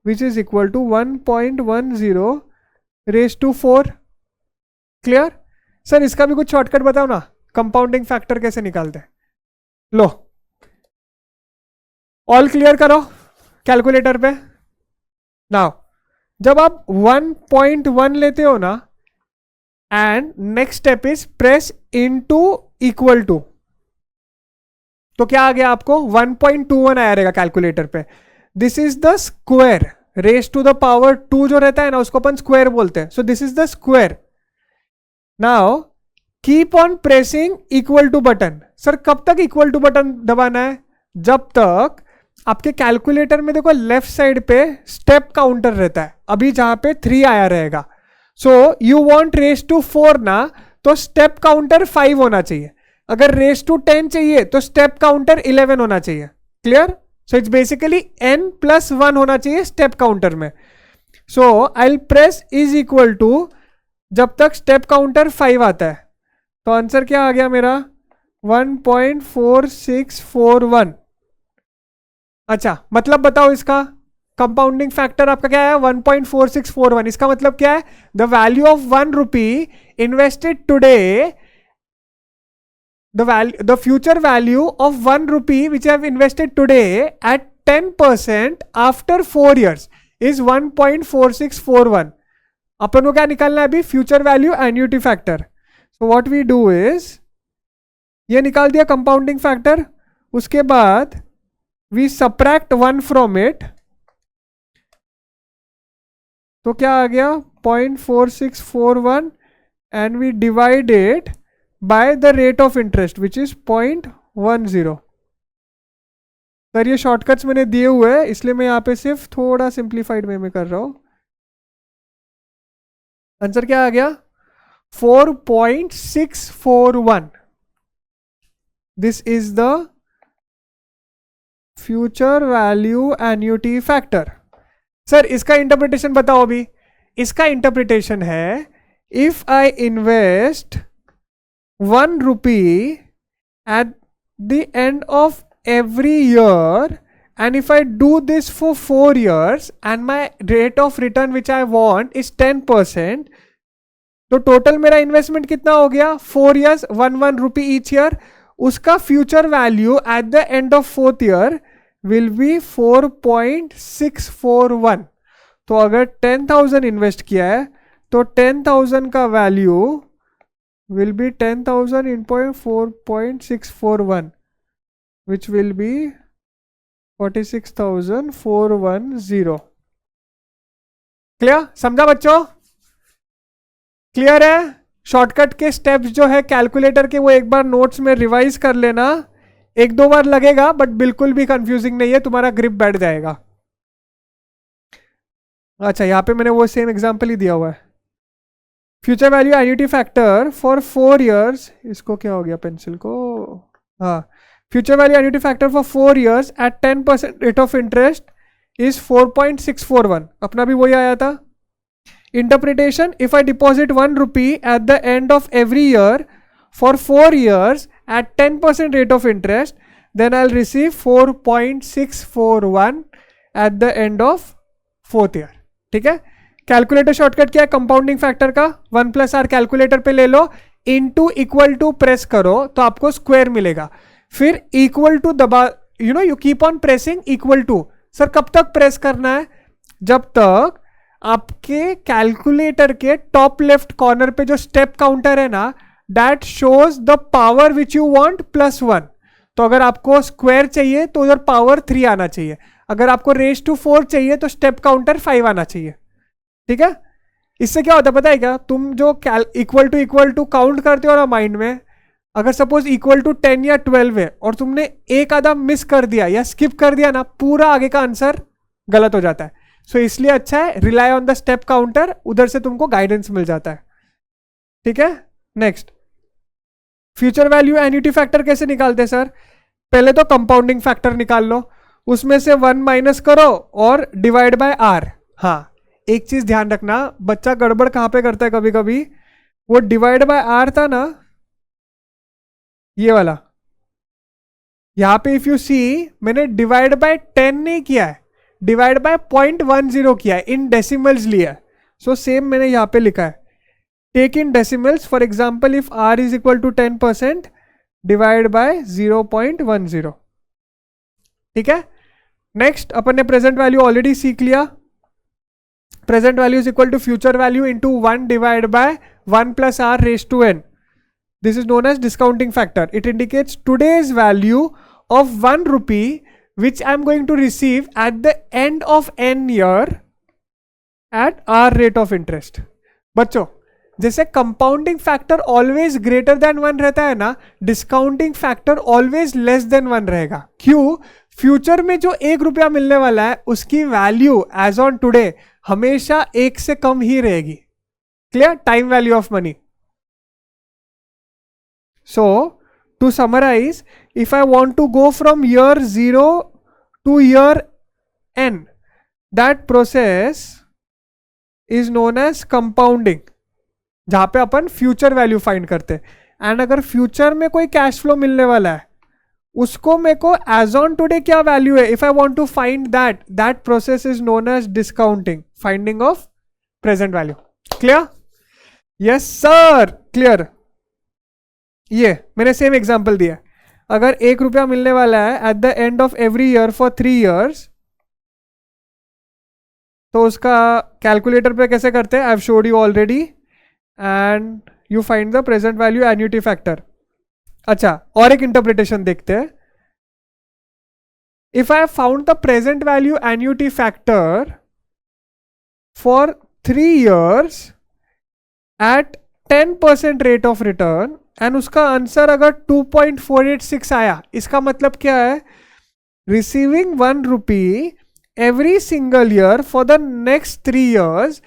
which is equal to 1.10 raised to 4. Clear? Sir इसका भी कुछ शॉर्टकट बताओ ना, कंपाउंडिंग फैक्टर कैसे निकालते हैं? लो ऑल क्लियर करो कैलकुलेटर पे. नाउ जब आप 1.1 लेते हो ना, and next step is press into equal to, तो क्या आ गया आपको? 1.21 आया रहेगा कैलकुलेटर पे. This is the square, raise to the power 2 जो रहता है ना, उसको अपन स्क्वायर बोलते हैं. So this is the square. Now keep on pressing equal to button. Sir कब तक इक्वल टू बटन दबाना है? जब तक आपके कैलकुलेटर में देखो लेफ्ट साइड पे स्टेप काउंटर रहता है, अभी जहां पे 3 आया रहेगा। So you want raise to 4 ना, तो स्टेप काउंटर 5 होना चाहिए। अगर रेस टू 10 चाहिए तो स्टेप काउंटर 11 होना चाहिए। Clear? So it's basically n+1 होना चाहिए स्टेप काउंटर में। So I will press is equal to जब तक स्टेप काउंटर 5 आता है। तो आंसर क्या आ गया मेरा? 1.4641। अच्छा, मतलब बताओ इसका कंपाउंडिंग फैक्टर आपका क्या है? 1.4641। इसका मतलब क्या है? The value of 1 rupee invested today, the future value of 1 rupee which I have invested today at 10% after 4 years is 1.4641. अपन को क्या निकालना है अभी? Future value annuity factor. So what we do is, ये निकाल दिया कंपाउंडिंग फैक्टर, उसके बाद वी सब्ट्रैक्ट 1 फ्रॉम इट, तो क्या आ गया? 0.4641 and we divide it by the rate of interest which is 0.10। Sir ये शॉर्टकट्स मैंने दिए हुए हैं, इसलिए मैं यहाँ पे सिर्फ थोड़ा सिंप्लीफाइड वे में कर रहा हूं। आंसर क्या आ गया? 4.641। This is the future value annuity factor. Sir इसका इंटरप्रिटेशन बताओ अभी। इसका इंटरप्रिटेशन है, if I invest 1 rupee at the end of every year and if I do this for 4 years and my rate of return which I want is 10%, तो total मेरा investment कितना हो गया? 4 years 1 rupee each year। उसका future value eight the end of 4th year will be 4.641। तो अगर 10,000 invest किया है तो 10,000 का value will be 10,000 into 4.641 which will be 46,410। Clear? समझा बच्चों? क्लियर है? शॉर्टकट के स्टेप्स जो है कैलकुलेटर के वो एक बार नोट्स में रिवाइज कर लेना, 1-2 बार लगेगा बट बिल्कुल भी कंफ्यूजिंग नहीं है, तुम्हारा ग्रिप बैठ जाएगा। अच्छा, यहां पे मैंने वो सेम एग्जांपल ही दिया हुआ है। Future value annuity factor for 4 years, इसको क्या हो गया पेंसिल को? हाँ, future value annuity factor for 4 years at 10% rate of interest is 4.641। अपना भी वही आया था। Interpretation, if I deposit 1 rupee at the end of every year for 4 years at 10% rate of interest, then I will receive 4.641 at the end of 4th year. ठीक है? Calculator shortcut क्या है compounding factor का? 1+r calculator पे ले लो, into equal to press करो तो आपको स्क्वायर मिलेगा, फिर इक्वल टू दबा, you keep on pressing equal to. Sir कब तक प्रेस करना है? जब तक आपके कैलकुलेटर के टॉप लेफ्ट कॉर्नर पे जो स्टेप काउंटर है ना, that shows the power which you want +1। तो अगर आपको स्क्वायर चाहिए तो उधर पावर 3 आना चाहिए, अगर आपको रेस टू 4 चाहिए तो स्टेप काउंटर 5 आना चाहिए। ठीक है? इससे क्या होता है पता है क्या? तुम जो इक्वल टू काउंट करते हो ना माइंड में, अगर सपोज इक्वल टू 10 या 12 है और तुमने एक आधा मिस कर दिया या स्किप कर दिया ना, पूरा आगे का आंसर गलत हो जाता है। सो इसलिए अच्छा है rely on the step counter, उधर से तुमको गाइडेंस मिल जाता है। ठीक है? Next, future value annuity factor कैसे निकालते हैं सर? पहले तो कंपाउंडिंग फैक्टर निकाल लो, उसमें से 1 माइनस करो और डिवाइड बाय आर। हाँ, एक चीज ध्यान रखना, बच्चा गड़बड़ कहां पे करता है कभी कभी, वो डिवाइड बाय आर था ना ये वाला, यहां पे इफ यू सी मैंने डिवाइड बाय 10 नहीं किया है, डिवाइड बाय 0.10 किया है, इन डेसिमल्स लिया है। सो सेम मैंने यहां पे लिखा है, take in decimals. For example if r is equal to 10% divide by 0.10। ठीक है? नेक्स्ट, अपन ने प्रेजेंट वैल्यू ऑलरेडी सीख लिया। Present value is equal to future value into 1 divide by 1+r raise to n। This is known as discounting factor. It indicates today's value of 1 rupee which I am going to receive at the end of n year at r rate of interest. बच्चों जैसे compounding factor always greater than 1 रहता है ना, discounting factor always less than 1 रहेगा. क्यों? Future में जो 1 रुपया मिलने वाला है उसकी वैल्यू एज ऑन टुडे हमेशा 1 से कम ही रहेगी. Clear? Time value of money. So, to summarize, if I want to go from year 0 to year n, that process is known as compounding, जहां पे अपन फ्यूचर वैल्यू फाइंड करते हैं. And अगर future में कोई कैश फ्लो मिलने वाला है उसको मेरे को एज ऑन टुडे क्या वैल्यू है, if I want to find that process is known as discounting, finding of present value. Clear? Yes sir, clear. ये मैंने सेम एग्जांपल दिया. अगर 1 रुपया मिलने वाला है at the end of every year for 3 years, तो उसका कैलकुलेटर पे कैसे करते हैं, I have showed you already. And you find the present value annuity factor. अच्छा, और एक इंटरप्रिटेशन देखते हैं. If I have found the present value annuity factor for 3 years at 10% rate of return and उसका आंसर अगर 2.486 आया, इसका मतलब क्या है, receiving 1 rupee every single year for the next 3 years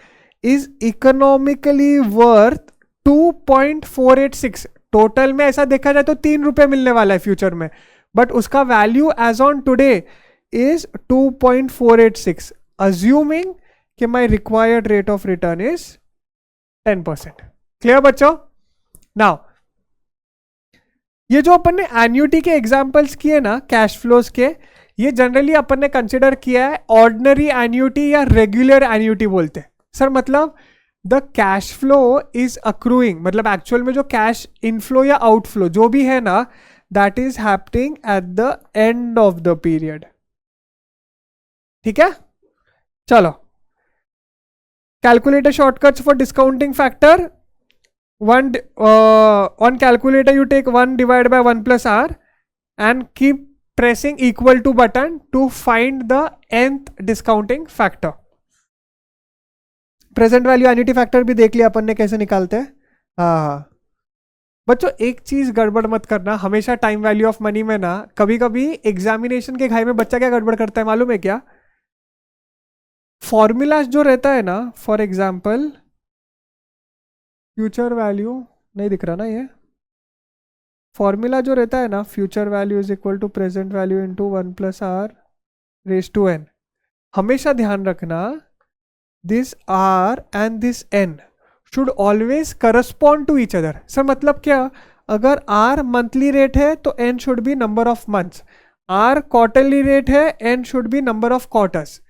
is economically worth 2.486. Total में ऐसा देखा जाए तो 3 रुपए मिलने वाला है फ्यूचर में, बट उसका value as on today is 2.486, assuming कि my required rate of return is 10%. Clear बच्चों? नाउ ये जो अपन ने एन्युटी के एग्जांपल्स किए ना कैश फ्लोज के, ये जनरली अपन ने कंसिडर किया है ऑर्डिनरी एन्युटी या रेगुलर एन्युटी बोलते हैं. सर मतलब the cash flow is accruing, मतलब एक्चुअल में जो कैश इनफ्लो या आउटफ्लो जो भी है ना, that is happening at the end of the period. ठीक है, चलो calculator shortcuts for discounting factor. On calculator you take 1 divided by 1 plus r and keep pressing equal to button to find the nth discounting factor. Present value annuity factor भी देख लिया अपन ने कैसे निकालते हैं. हाँ बच्चों, एक चीज गड़बड़ मत करना हमेशा टाइम वैल्यू ऑफ मनी में ना. कभी कभी एग्जामिनेशन के घाई में बच्चा क्या गड़बड़ करता है मालूम है क्या? फॉर्मूलाज जो रहता है ना, फॉर एग्जाम्पल फ्यूचर वैल्यू नहीं दिख रहा ना, ये फॉर्मूला जो रहता है ना, future value is equal to present value into 1 plus r raised to n. हमेशा ध्यान रखना this r and this n should always correspond to each other. Sir मतलब क्या? अगर r मंथली रेट है तो n should be number of months, r quarterly rate है n should be number of quarters.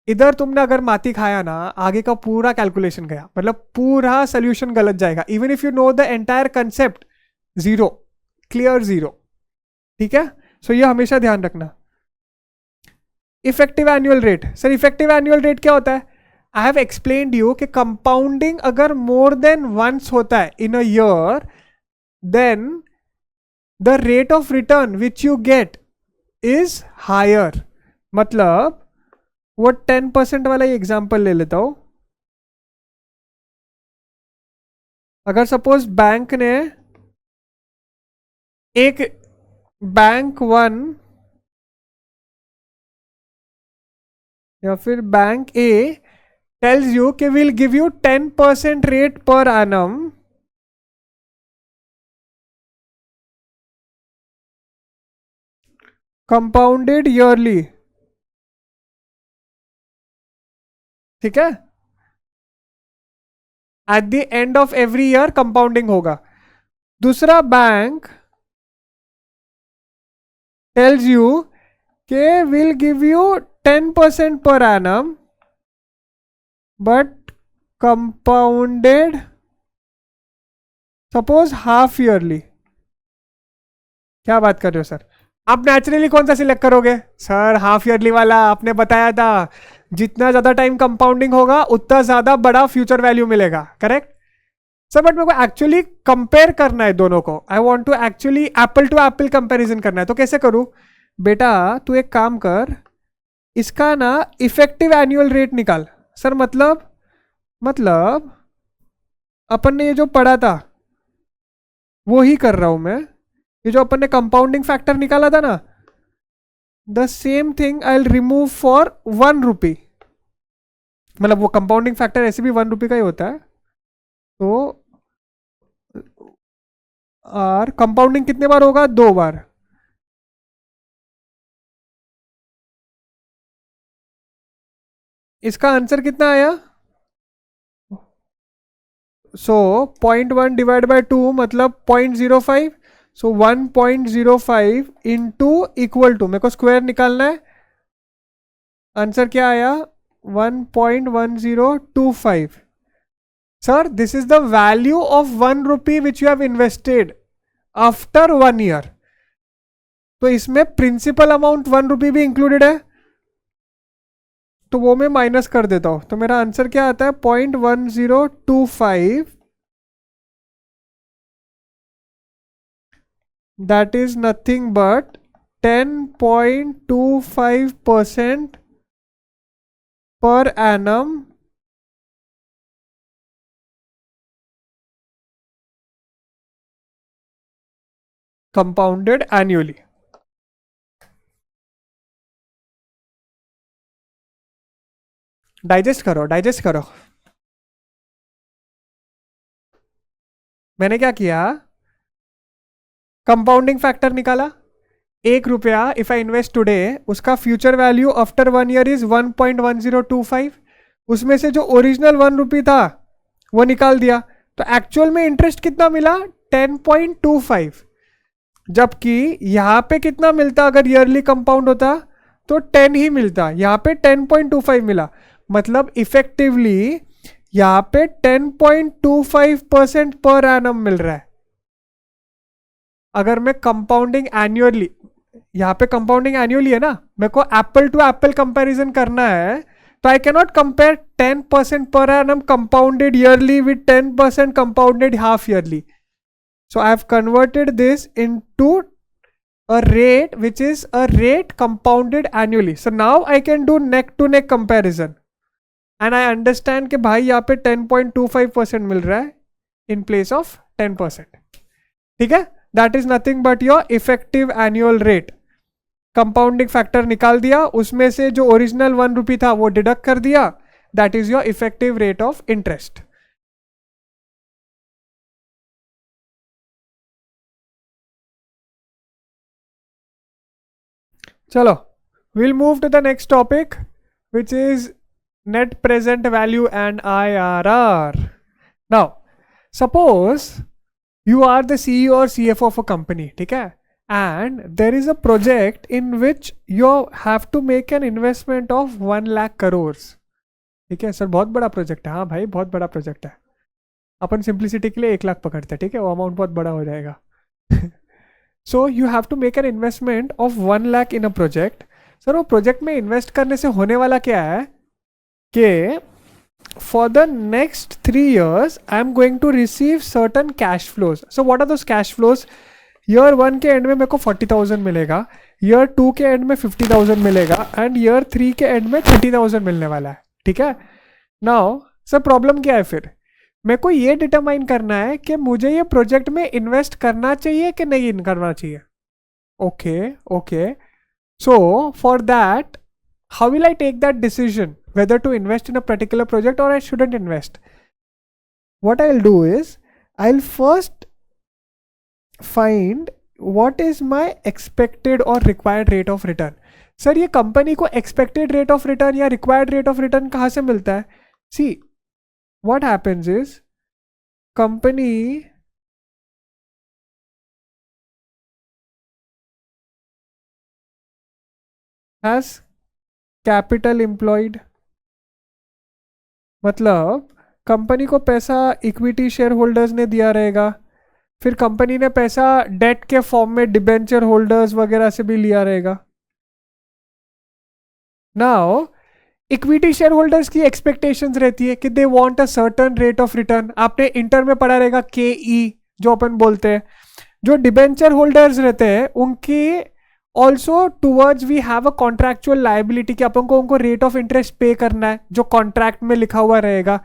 इधर तुमने अगर माती खाया ना, आगे का पूरा कैलकुलेशन गया, मतलब पूरा सोल्यूशन गलत जाएगा. Even if you know the entire concept, zero, clear zero. ठीक है, सो ये हमेशा ध्यान रखना. Effective annual rate. Sir effective annual rate क्या होता है? आई हैव एक्सप्लेन्ड यू कि कंपाउंडिंग अगर मोर देन वंस होता है in a year, then the rate of return which you get is higher. मतलब वो 10% वाला ही एग्जाम्पल ले लेता हूं. अगर सपोज बैंक ने एक बैंक 1 या फिर बैंक ए टेल्स यू कि will give you 10% rate per annum compounded yearly. ठीक है, at the end of every year compounding होगा. दूसरा बैंक टेल्स यू के will give you 10% per annum but compounded suppose half yearly. क्या बात कर रहे हो सर? आप नेचुरली कौन सा सिलेक्ट करोगे? सर हाफ ईयरली वाला, आपने बताया था जितना ज्यादा टाइम कंपाउंडिंग होगा उतना ज्यादा बड़ा फ्यूचर वैल्यू मिलेगा. करेक्ट सर, बट मेरे को एक्चुअली कंपेयर करना है दोनों को. I want to actually apple to apple comparison करना है. तो कैसे करूं? बेटा तू एक काम कर, इसका ना इफेक्टिव एनुअल रेट निकाल. सर मतलब अपन ने ये जो पढ़ा था वो ही कर रहा हूं मैं. ये जो अपन ने कंपाउंडिंग फैक्टर निकाला था ना, the same thing I will remove for 1 रुपी. मतलब वो कंपाउंडिंग फैक्टर ऐसे भी 1 रुपी का ही होता है. तो आर कंपाउंडिंग कितने बार होगा? 2 बार. इसका आंसर कितना आया? सो 0.1 डिवाइड बाय 2 मतलब 0.05. सो 1.05 इंटू इक्वल टू, मेरे को स्क्वायर निकालना है. आंसर क्या आया? 1.1025. Sir this is the value of 1 rupee which you have invested after 1 year. तो इसमें प्रिंसिपल अमाउंट 1 रुपी भी इंक्लूडेड है, तो वो मैं माइनस कर देता हूं. तो मेरा आंसर क्या आता है? 0.1025. That is nothing but 10.25% per annum compounded annually. Digest करो, डाइजेस्ट करो. मैंने क्या किया? कंपाउंडिंग फैक्टर निकाला. 1 रुपया इफ आई इन्वेस्ट टुडे, उसका future value after 1 year is 1.1025. उसमें से जो ओरिजिनल 1 रुपी था वो निकाल दिया. तो एक्चुअल में इंटरेस्ट कितना मिला? 10.25. जबकि यहां पे कितना मिलता अगर ईयरली कंपाउंड होता? तो 10 ही मिलता. यहां पे 10.25 मिला. मतलब इफेक्टिवली यहां पे 10.25% पर एनम मिल रहा है. अगर मैं कंपाउंडिंग एन्युअली, यहां पे कंपाउंडिंग एन्युअली है ना, मेरे को एप्पल टू एप्पल कंपैरिजन करना है, तो I can not compare 10% per annum compounded yearly with 10% compounded half yearly. So I have converted this into a rate which is a rate compounded annually. So now I can do neck to neck comparison. And I understand कि भाई यहाँ पे 10.25% मिल रहा है in place of 10%. ठीक है? That is nothing but your effective annual rate. Compounding factor निकाल दिया, उसमें से जो original 1 रुपी था वो डिडक्ट कर दिया. That is your effective rate of interest. चलो, we'll move to the next topic, which is net present value and IRR. Now, suppose you are the CEO or CFO of a company, ठीक है? And there is a project in which you have to make an investment of 1 lakh crores. ठीक है sir, बहुत बड़ा project है. हाँ भाई, बहुत बड़ा प्रोजेक्ट है. अपन सिंप्लिसिटी के लिए 1 लाख पकड़ते हैं, ठीक है? वो अमाउंट बहुत बड़ा हो जाएगा. So you have to make an investment of 1 lakh in a project. Sir वो प्रोजेक्ट में इन्वेस्ट करने से होने वाला क्या है कि for the next 3 years I am going to receive certain cash flows. So what are those cash flows? Year 1 के एंड में मेरे को 40,000 मिलेगा, ईयर 2 के एंड में 50,000 मिलेगा, एंड ईयर 3 के एंड में 30,000 मिलने वाला है. ठीक है? नाउ सर प्रॉब्लम क्या है? फिर मेरे को ये डिटरमाइन करना है कि मुझे ये प्रोजेक्ट में इन्वेस्ट करना चाहिए कि नहीं करना चाहिए. Okay okay. So for that how will I take that decision whether to invest in a particular project or I shouldn't invest? What I'll do is I'll first find what is my expected or required rate of return. Sir ये company को expected rate of return या required rate of return कहाँ से मिलता है? See, what happens is company has capital employed. मतलब company को पैसा इक्विटी शेयर होल्डर्स ने दिया रहेगा, फिर कंपनी ने पैसा डेट के फॉर्म में डिबेंचर होल्डर्स वगैरह से भी लिया रहेगा. नाउ इक्विटी शेयर होल्डर्स की एक्सपेक्टेशंस रहती है कि they want a certain rate of return. आपने इंटर में पढ़ा रहेगा KE जो अपन बोलते हैं. जो डिबेंचर होल्डर्स रहते हैं उनकी also towards we have a contractual liability कि अपन को उनको रेट ऑफ इंटरेस्ट पे करना है जो कॉन्ट्रैक्ट में लिखा हुआ रहेगा.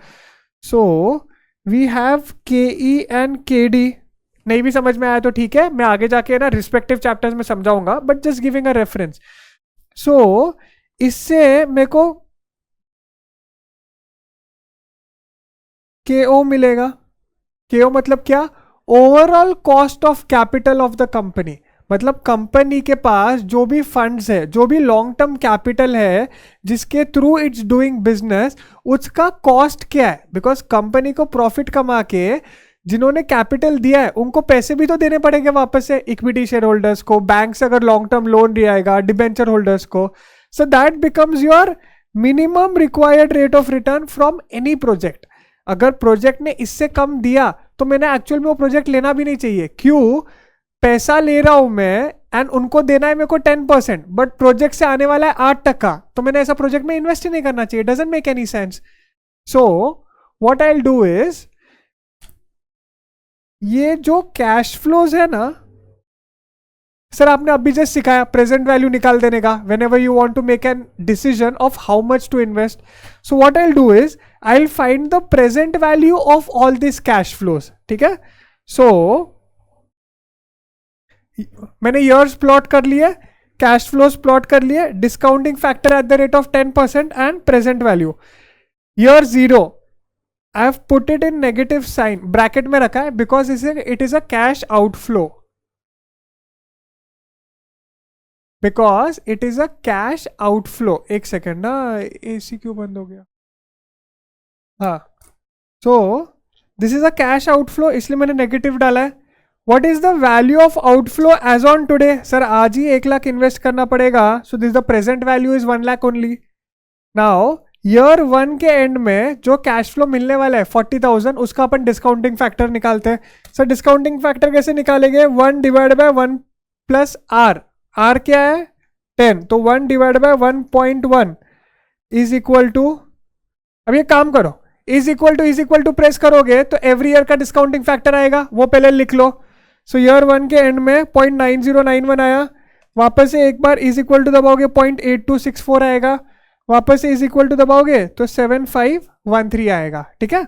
सो वी हैव के ई एंड के डी. नहीं भी समझ में आया तो ठीक है, मैं आगे जाके ना रिस्पेक्टिव चैप्टर्स में समझाऊंगा, but just giving a reference. So इससे मेरे को के ओ मिलेगा. के ओ मतलब क्या? Overall cost of capital of the company. मतलब कंपनी के पास जो भी फंड्स है, जो भी लॉन्ग टर्म कैपिटल है जिसके थ्रू इट्स डूइंग बिजनेस, उसका कॉस्ट क्या है. बिकॉज कंपनी को प्रॉफिट कमा के जिन्होंने कैपिटल दिया है उनको पैसे भी तो देने पड़ेंगे वापस से, इक्विटी शेयर होल्डर्स को, बैंक से अगर लॉन्ग टर्म लोन दियाएगा, डिबेंचर होल्डर्स को. So that becomes your minimum required rate of return from any project. अगर प्रोजेक्ट ने इससे कम दिया तो मैंने एक्चुअल में वो प्रोजेक्ट लेना भी नहीं चाहिए. क्यों? पैसा ले रहा हूं मैं एंड उनको देना है मेरे को 10%, बट प्रोजेक्ट से आने वाला है 8%, तो मैंने ऐसा प्रोजेक्ट में इन्वेस्ट ही नहीं करना चाहिए. Doesn't make any sense. So what I will do is, ये जो कैश फ्लोज है ना सर, आपने अभी जस्ट सिखाया प्रेजेंट वैल्यू निकाल देने का whenever you want to make an decision of how much to invest. So what I will do is, I will find the present value of all this cash flows. ठीक है. सो मैंने years plot कर लिए, cash flows plot कर लिए, discounting factor at the rate of 10% and present value. Year 0 I have put it in negative sign, bracket में रखा है because it is a cash outflow. Because it is a cash outflow. एक second ना, AC क्यों बंद हो गया? हाँ. So this is a cash outflow, इसलिए मैंने नेगेटिव डाला है. What is the value of outflow as on today? Sir आज ही 1 लाख इन्वेस्ट करना पड़ेगा. So this the present value is 1 lakh only. Now year 1 के एंड में जो कैश फ्लो मिलने वाला है 40,000, उसका अपन डिस्काउंटिंग फैक्टर निकालते हैं. सर डिस्काउंटिंग फैक्टर कैसे निकालेंगे? 1 divide by 1 plus r. R क्या है? 10. तो 1 divide by 1.1 is equal to, अब ये काम करो, इज इक्वल टू प्रेस करोगे तो एवरी ईयर का डिस्काउंटिंग फैक्टर आएगा, वो पहले लिख लो. सो ईयर 1 के एंड में 0.9091 आया, वापस से एक बार इज इक्वल टू दबाओगे 0.8264 आएगा, वापस से इज इक्वल टू दबाओगे तो 7513 आएगा. ठीक है.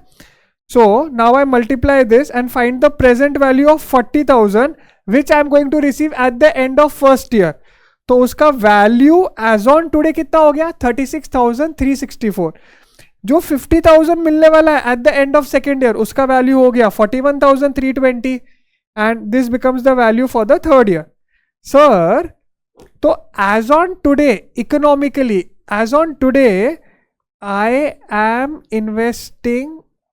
So now I multiply this and find the present value of 40,000 which I am going to receive at the end of first year. तो उसका वैल्यू एज ऑन टुडे कितना हो गया? 36,364. जो 50,000 मिलने वाला है at the end of second year, उसका वैल्यू हो गया 41,320. and this becomes the value for the third year. Sir, तो as on today, economically, as on today, I am investing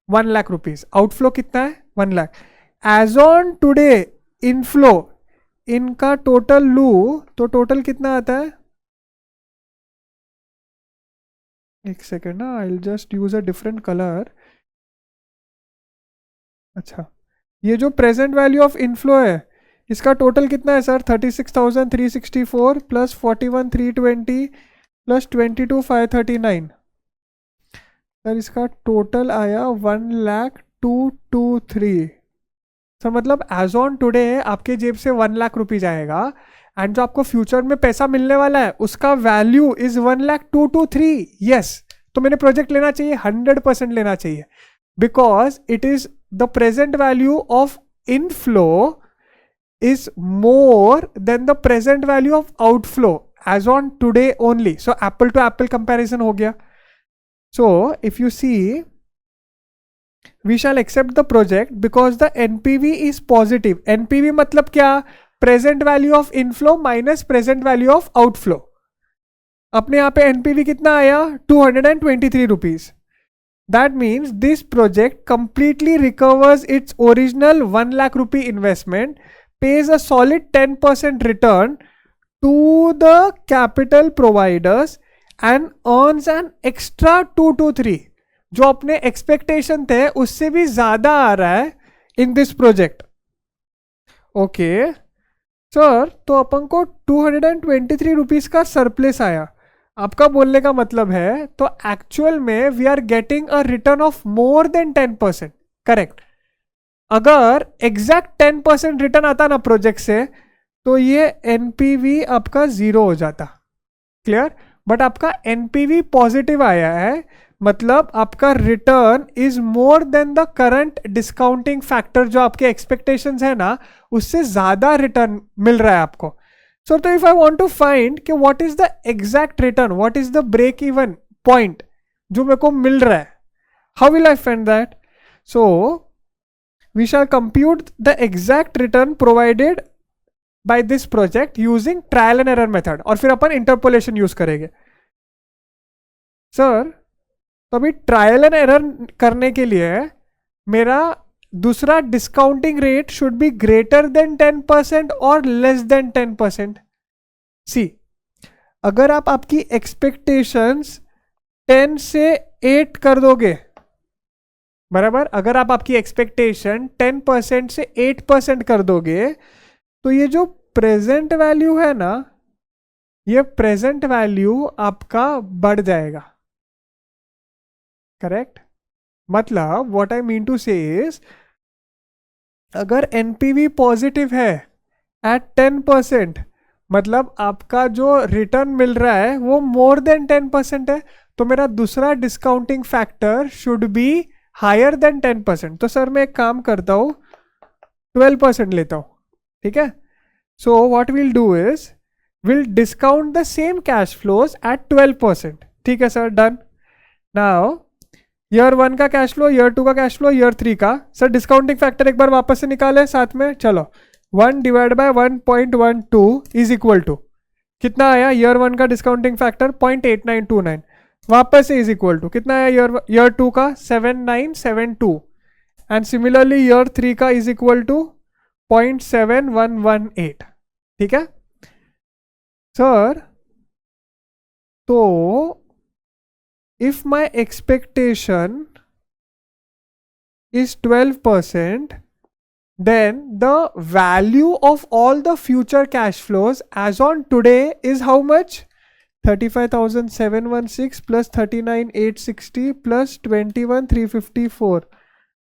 1 lakh rupees. Outflow कितना है? 1 lakh. As on today, inflow, इनका total लू तो total कितना आता है? एक सेकेंड ना, I will just use a different colour. अच्छा, ये जो प्रेजेंट वैल्यू ऑफ इनफ्लो है इसका टोटल कितना है सर? 36,364 plus 41,320 plus 22,539. सर इसका टोटल आया 1,02,223. सर मतलब एज ऑन टुडे आपके जेब से 1 लाख रुपीज आएगा एंड जो आपको फ्यूचर में पैसा मिलने वाला है उसका वैल्यू इज 1,02,223. यस, तो मैंने प्रोजेक्ट लेना चाहिए, 100% लेना चाहिए, because it is the present value of inflow is more than the present value of outflow as on today only. So apple to apple comparison ho gaya. So if you see, we shall accept the project because the NPV is positive. NPV matlab kya? Present value of inflow minus present value of outflow. अपने यहाँ पे NPV कितना आया? 223 rupees. That means this project completely recovers its original 1 lakh rupee investment, pays a solid 10% return to the capital providers and earns an extra 223. जो अपने expectation थे उससे भी ज़्यादा आ रहा है in this project. Okay, sir, तो अपन को 223 rupees का surplus आया. आपका बोलने का मतलब है तो एक्चुअल में we are getting a return of more than 10%. Correct. अगर एग्जैक्ट 10% रिटर्न आता ना प्रोजेक्ट से तो ये एनपीवी आपका 0 हो जाता. क्लियर. बट आपका एनपीवी पॉजिटिव आया है मतलब आपका return is more than the current discounting factor, जो आपके एक्सपेक्टेशंस है ना उससे ज्यादा रिटर्न मिल रहा है आपको. सो तो if I want to find कि what is the exact return, what is the break even point जो मेरे को मिल रहा है, how will I find that? So we shall compute the exact return provided by this project using trial and error method, और फिर अपन interpolation use करेंगे. सर तो अभी ट्रायल एंड एरर करने के लिए मेरा दूसरा discounting rate should be greater than 10% और लेस देन 10%. सी, अगर आप आपकी एक्सपेक्टेशंस 10 से 8 कर दोगे, बराबर, अगर आप आपकी एक्सपेक्टेशन 10% से 8% कर दोगे, तो ये जो प्रेजेंट वैल्यू है ना, ये प्रेजेंट वैल्यू आपका बढ़ जाएगा. करेक्ट? मतलब व्हाट आई मीन टू से इज, अगर एनपीवी पॉजिटिव है एट 10%, मतलब आपका जो रिटर्न मिल रहा है वो मोर देन 10% है, तो मेरा दूसरा discounting factor should be higher than 10%. तो सर मैं एक काम करता हूँ, 12% लेता हूँ. ठीक है? So what will do is will discount the same cash flows at 12%. ठीक है सर, डन. नाउ ईयर 1 का कैश फ्लो, ईयर 2 का कैश फ्लो, ईयर 3 का. सर डिस्काउंटिंग फैक्टर एक बार वापस से निकाले साथ में. चलो, 1 divide by 1.12 is equal to कितना आया? ईयर 1 का डिस्काउंटिंग फैक्टर 0.8929, वापस से इज इक्वल टू कितना आया? ईयर 2 का 7972, एंड सिमिलरली ईयर 3 का इज इक्वल टू 0.7118. ठीक है सर? तो if my expectation is 12%, then the value of all the future cash flows as on today is how much? 35,716 plus 39,860 plus 21,354.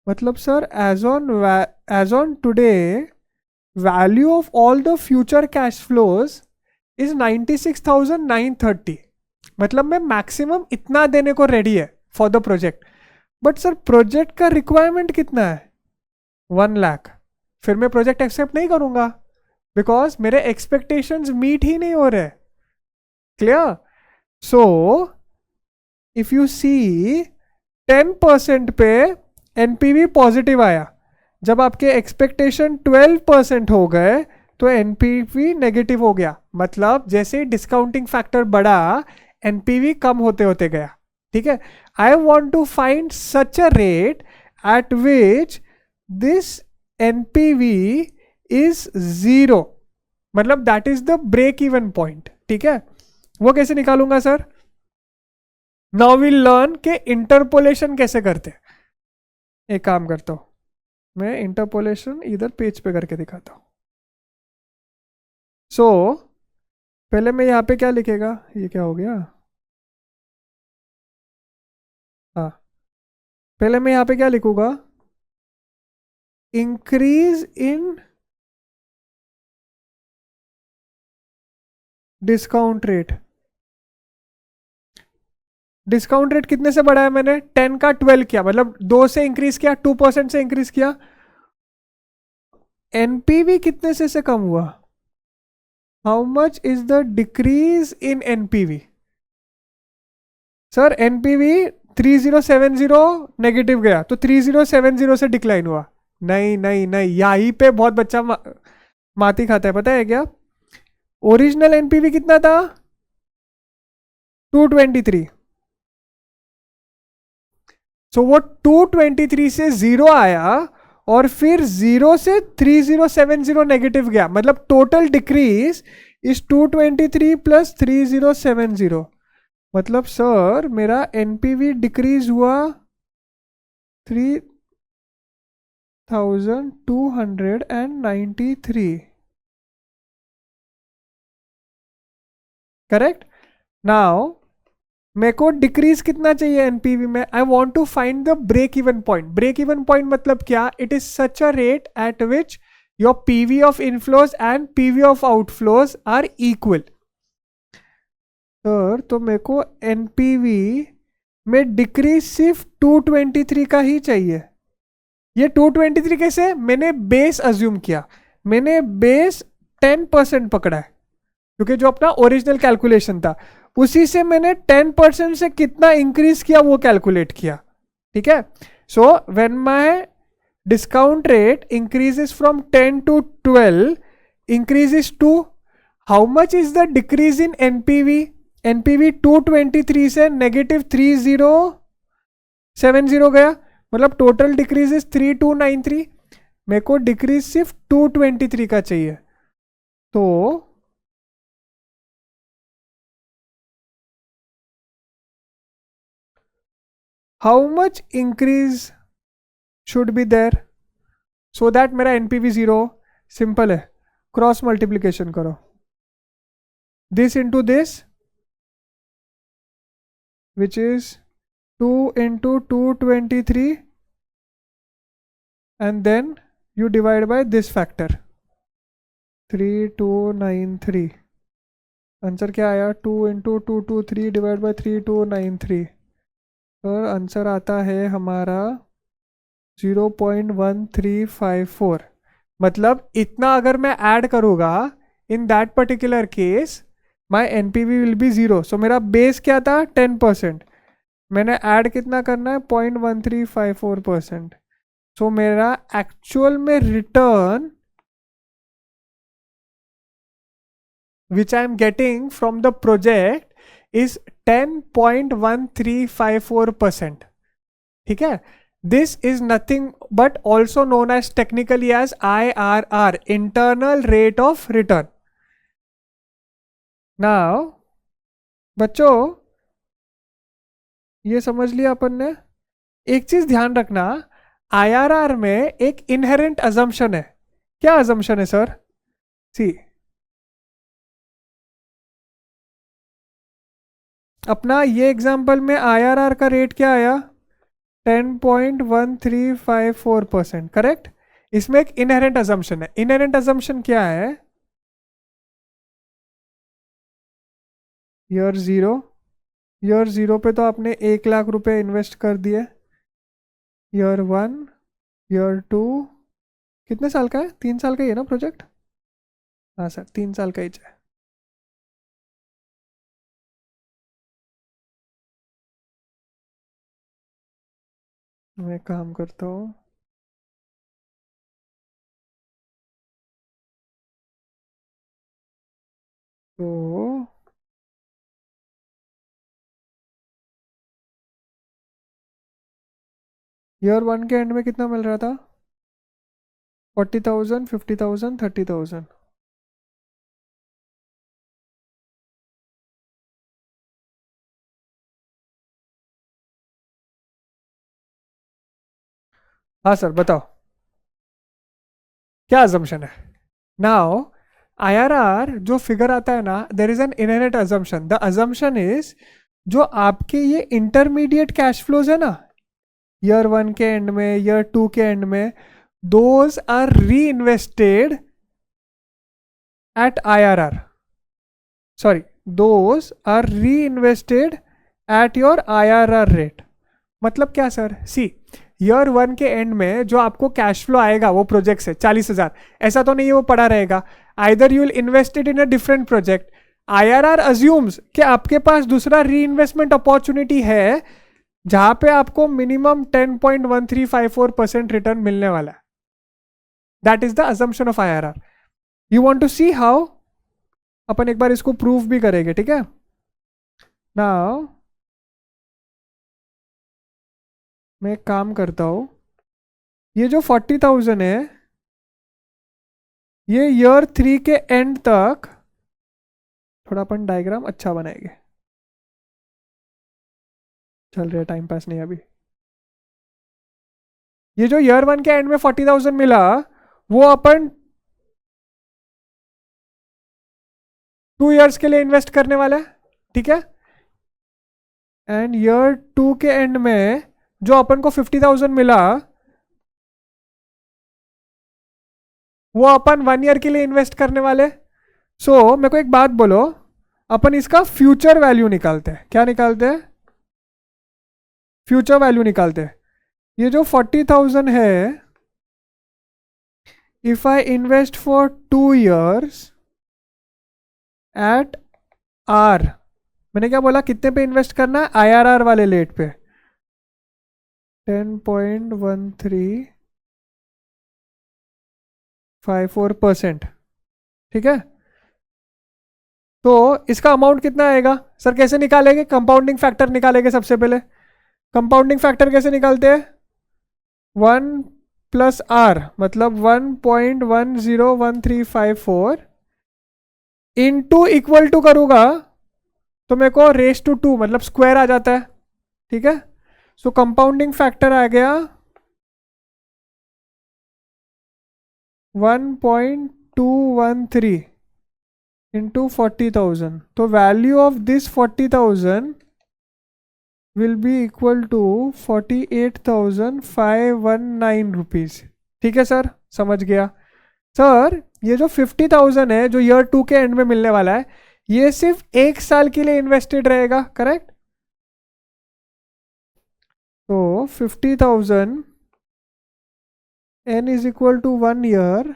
मतलब sir as on today value of all the future cash flows is 96,930. मतलब मैं maximum इतना देने को ready है for the project. But sir project का requirement कितना है? 1 लाख. फिर मैं प्रोजेक्ट एक्सेप्ट नहीं करूंगा बिकॉज मेरे एक्सपेक्टेशंस मीट ही नहीं हो रहे. Clear? So if you see 10% पे एनपीवी पॉजिटिव आया, जब आपके एक्सपेक्टेशन 12% हो गए तो एनपीवी नेगेटिव हो गया. मतलब जैसे डिस्काउंटिंग फैक्टर बढ़ा, एनपीवी कम होते होते गया. ठीक है? I want to find such a rate at which this NPV is 0, मतलब that is the break even point. ठीक है? वो कैसे निकालूंगा सर? नाउ विल लर्न के इंटरपोलेशन कैसे करते. एक काम करता हूं, मैं इंटरपोलेशन इधर पेज पे करके दिखाता हूं. सो पहले मैं यहाँ पे क्या लिखेगा, ये क्या हो गया? हाँ, पहले मैं यहाँ पे क्या लिखूंगा? Increase in discount rate. Discount rate कितने से बढ़ाया मैंने? 10 का 12 किया, मतलब 2 से इंक्रीज किया, 2% से इंक्रीज किया. एनपीवी कितने से कम हुआ? How much is the decrease in NPV? Sir NPV 3070 negative गया, तो 3070 से डिक्लाइन हुआ. नहीं नहीं नहीं, यहीं पे बहुत बच्चा माती खाता है. पता है क्या? ओरिजिनल एनपीवी कितना था? 223. सो वो 223 से 0 आया और फिर 0 से 3070 नेगेटिव गया, मतलब टोटल डिक्रीज इज 223 प्लस 3070. मतलब सर मेरा एनपीवी डिक्रीज हुआ 3293. करेक्ट? नाउ मेरे को डिक्रीज कितना चाहिए एनपीवी में? I want to find the break even point. Break even point मतलब क्या? It is such a rate at which your PV of inflows and PV of outflows are equal. Sir तो मेरे को NPV में decrease सिर्फ 223 का ही चाहिए। ये 223 कैसे? मैंने बेस अज्यूम किया, मैंने बेस 10% पकड़ा है, क्योंकि जो अपना ओरिजिनल कैलकुलेशन था उसी से मैंने 10% से कितना इंक्रीज किया वो कैलकुलेट किया। ठीक है, so when my discount rate increases from 10 to 12 increases to how much is the decrease in NPV? NPV 223 से -3070 गया, मतलब टोटल डिक्रीज इज 3293। मेरे को डिक्रीज सिर्फ 223 का चाहिए, तो how much increase should be there so that मेरा एनपीवी 0? सिंपल है, क्रॉस मल्टीप्लीकेशन करो, this into this which is 2 into 223 and then you divide by this factor 3293। Answer क्या आया? 2 into 223 डिवाइड बाय 3293, और आंसर आता है हमारा 0.1354। मतलब इतना अगर मैं ऐड करूँगा in that particular case my NPV will be 0। सो मेरा बेस क्या था? 10%, मैंने ऐड कितना करना है? 0.1354%। सो मेरा एक्चुअल में return which I am getting from the project is 10.1354%। ठीक है, this is nothing but also known as technically as IRR, internal rate of return. Now बच्चों ये समझ लिया अपन ने। एक चीज ध्यान रखना, IRR में एक इनहेरेंट अजम्पशन है। क्या अजम्पशन है सर? सी, अपना ये एग्जांपल में IRR का रेट क्या आया? 10.1354%, करेक्ट। इसमें एक इनहेरेंट अजम्पशन है। इनहेरेंट अजम्पशन क्या है? ईयर जीरो पे तो आपने 1 लाख रुपए इन्वेस्ट कर दिए। ईयर 1, ईयर 2, कितने साल का है? 3 साल का ही है ना प्रोजेक्ट? हाँ सर, 3 साल का ही है। मैं काम करता हूँ, तो ईयर 1 के एंड में कितना मिल रहा था? 40,000, 50,000, 30,000। हाँ सर बताओ, क्या अजम्पशन है? नाउ IRR जो फिगर आता है ना, there is an inherent assumption. The assumption is जो आपके ये इंटरमीडिएट कैश फ्लोज है ना, ईयर 1 के एंड में, ईयर 2 के एंड में, those are reinvested at IRR। Sorry, those are reinvested at your IRR rate. मतलब क्या सर? सी, ईयर 1 के एंड में जो आपको कैश फ्लो आएगा वो प्रोजेक्ट से 40,000, ऐसा तो नहीं है वो पड़ा रहेगा। Either you will invested in a different project. IRR assumes कि आपके पास दूसरा री इन्वेस्टमेंट अपॉर्चुनिटी है जहां पे आपको मिनिमम 10.1354% रिटर्न मिलने वाला है। That is the assumption of IRR। You want to see how? अपन एक बार इसको प्रूफ भी करेंगे, ठीक है। नाउ मैं एक काम करता हूं, ये जो 40,000 है ये ईयर 3 के एंड तक, थोड़ा अपन डायग्राम अच्छा बनाएंगे, चल रहा है टाइम पास नहीं अभी। ये जो ईयर 1 के एंड में 40,000 मिला वो अपन 2 इयर्स के लिए इन्वेस्ट करने वाला है, ठीक है। एंड ईयर 2 के एंड में जो अपन को 50,000 मिला वो अपन 1 ईयर के लिए इन्वेस्ट करने वाले। सो मेरे को एक बात बोलो, अपन इसका फ्यूचर वैल्यू निकालते हैं। क्या निकालते हैं? फ्यूचर वैल्यू निकालते हैं। ये जो 40,000 है, if I invest for 2 years at r, मैंने क्या बोला, कितने पे इन्वेस्ट करना है, IRR वाले लेट पे 10.1354%। ठीक है, तो इसका अमाउंट कितना आएगा सर, कैसे निकालेंगे, कंपाउंडिंग फैक्टर निकालेंगे सबसे पहले। कंपाउंडिंग फैक्टर कैसे निकालते हैं, 1 प्लस आर मतलब 1.101354 इंटू इक्वल टू करूंगा तो मेरे को रेस टू 2 मतलब स्क्वायर आ जाता है। ठीक है, सो कंपाउंडिंग फैक्टर आ गया 1.213 इंटू 40,000, तो value of this 40,000 will be equal to 48,519 rupees. ठीक है सर, समझ गया। सर ये जो 50,000 है जो ईयर 2 के एंड में मिलने वाला है, ये सिर्फ 1 साल के लिए इन्वेस्टेड रहेगा, करेक्ट। तो 50,000 n is equal to 1 year,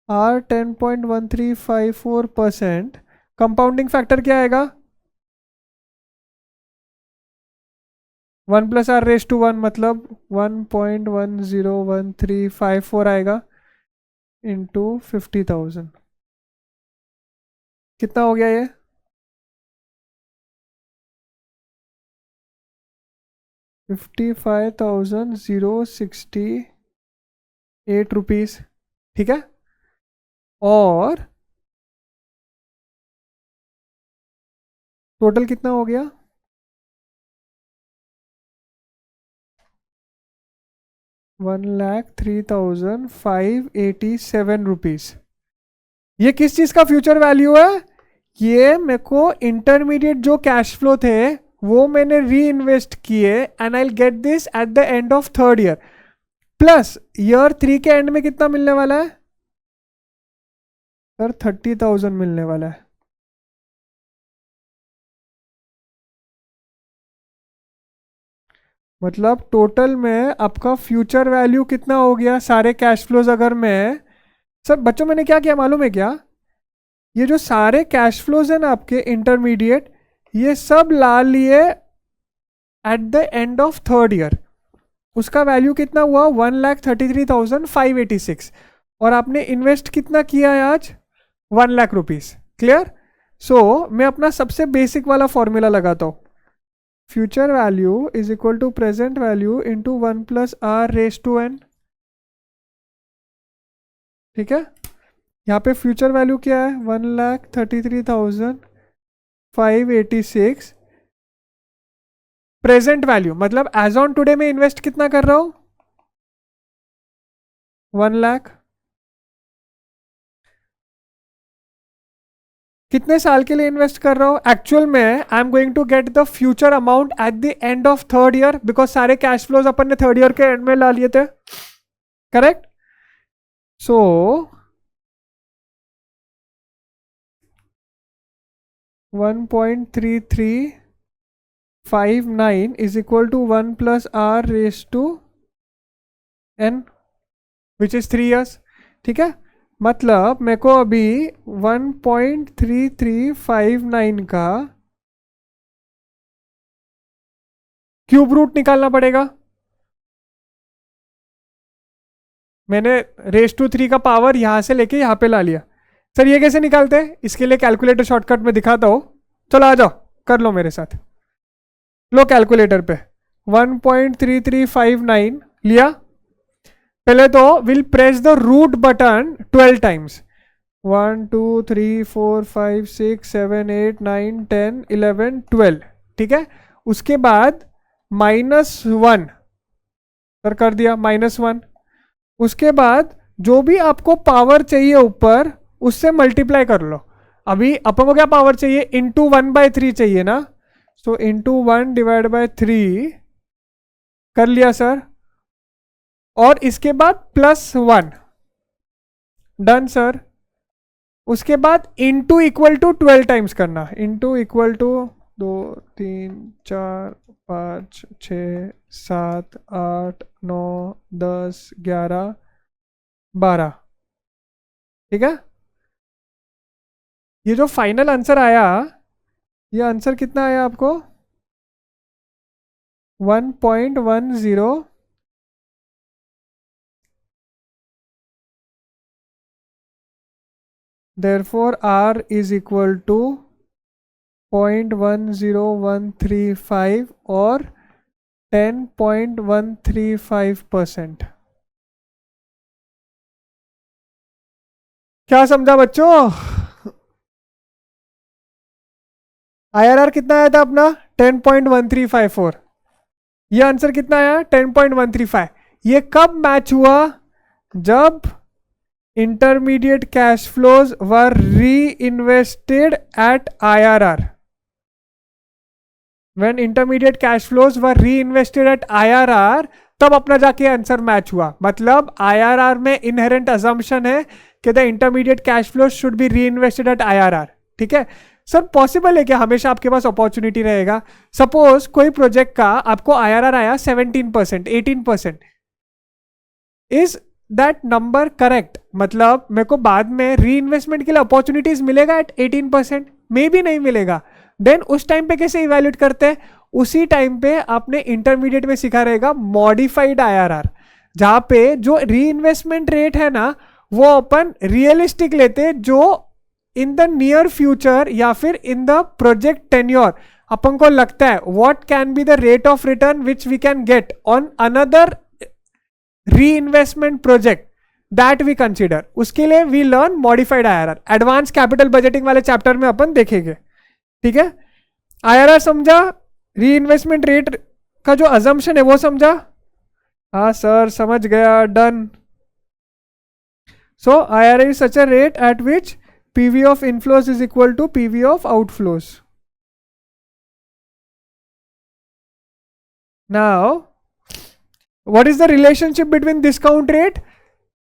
r 10.1354%, compounding factor क्या आएगा, 1 प्लस आर रेस टू 1 मतलब 1.101354 आएगा इंटू 50,000। कितना हो गया ये, 55,068 रुपीज। ठीक है, और टोटल कितना हो गया, 1,03,587 रुपीज। ये किस चीज का फ्यूचर वैल्यू है, ये मेरे को इंटरमीडिएट जो कैश फ्लो थे वो मैंने री इन्वेस्ट किए and I get this eight the end of 3rd year, plus year 3 के एंड में कितना मिलने वाला है सर, 30,000 मिलने वाला है। मतलब टोटल में आपका फ्यूचर वैल्यू कितना हो गया सारे कैश फ्लोज अगर मैं, सर बच्चों मैंने क्या किया मालूम है क्या, ये जो सारे कैश फ्लोज है ना आपके इंटरमीडिएट, ये सब ला लिए eight the end of 3rd year. उसका वैल्यू कितना हुआ, 1,33,586, और आपने इन्वेस्ट कितना किया है आज, 1 लाख रुपीज। क्लियर। सो मैं अपना सबसे बेसिक वाला फॉर्मूला लगाता हूँ, future value is equal to present value into 1 plus r raise to n. ठीक है, यहाँ पे फ्यूचर वैल्यू क्या है, 1,33,586, प्रेजेंट वैल्यू मतलब एज ऑन टुडे में इन्वेस्ट कितना कर रहा हूं, 1 लाख। कितने साल के लिए इन्वेस्ट कर रहा हूं, एक्चुअल में I am going to get the future amount at the end of 3rd year, because सारे कैश फ्लोज अपन ने 3rd ईयर के एंड में ला लिए थे, correct. So 1.3359 is equal to 1 plus r raised to n which is 3 years। ठीक है, मतलब मेरे को अभी 1.3359 का क्यूब रूट निकालना पड़ेगा। मैंने रेस टू 3 का पावर यहां से लेके यहां पे ला लिया। सर ये कैसे निकालते हैं, इसके लिए कैलकुलेटर शॉर्टकट में दिखाता हूं, चलो आ जाओ कर लो मेरे साथ। लो कैलकुलेटर पे 1.3359 लिया, पहले तो will press the root button 12 times, 1 2 3 4 5 6 7 8 9 10 11 12। ठीक है, उसके बाद -1 सर कर दिया, -1। उसके बाद जो भी आपको पावर चाहिए ऊपर उससे मल्टीप्लाई कर लो। अभी अपन को क्या पावर चाहिए, इंटू 1/3 चाहिए ना, सो इंटू 1 डिवाइड बाय 3 कर लिया सर, और इसके बाद +1 डन सर। उसके बाद इंटू इक्वल टू 12 टाइम्स करना, इंटू इक्वल टू 2 3 4 5 6 7 8 9 10 11 12, ठीक है। ये जो फाइनल आंसर आया, ये आंसर कितना आया आपको? 1.10। Therefore R is equal to 0.10135 और 10.135%। क्या समझा बच्चों? IRR कितना आया था अपना? 10.1354। ये आंसर कितना आया? 10.135। ये कब मैच हुआ? जब intermediate cash flows were reinvested at IRR. When intermediate cash flows were reinvested at IRR, तब अपना जाके आंसर मैच हुआ। मतलब IRR में इनहेरेंट अजम्पशन है कि the intermediate cash flow should be reinvested at IRR, ठीक है। सर पॉसिबल है कि हमेशा आपके पास अपॉर्चुनिटी रहेगा? सपोज कोई प्रोजेक्ट का आपको IRR आया 17%, 18%, इज दैट नंबर करेक्ट? मतलब मेरे को बाद में री इन्वेस्टमेंट के लिए अपॉर्चुनिटीज मिलेगा एट 18%? मे भी नहीं मिलेगा। देन उस टाइम पे कैसे इवेल्युएट करते हैं? उसी टाइम पे आपने इंटरमीडिएट में सीखा रहेगा मॉडिफाइड IRR, जहां पे जो री इन्वेस्टमेंट रेट है ना वो अपन रियलिस्टिक लेते, जो इन द नियर फ्यूचर या फिर इन द प्रोजेक्ट टेन्योर अपन को लगता है what can be the rate of return which we can get on another reinvestment project that we consider. उसके लिए we learn modified IRR। Advance capital budgeting वाले chapter में अपन देखेंगे, ठीक है। IRR समझा? री इन्वेस्टमेंट रेट का जो अजम्पशन है वो समझा? हाँ सर समझ गया, done. So IRR is such a rate at which PV of inflows is equal to PV of outflows. Now what is the relationship between discount rate?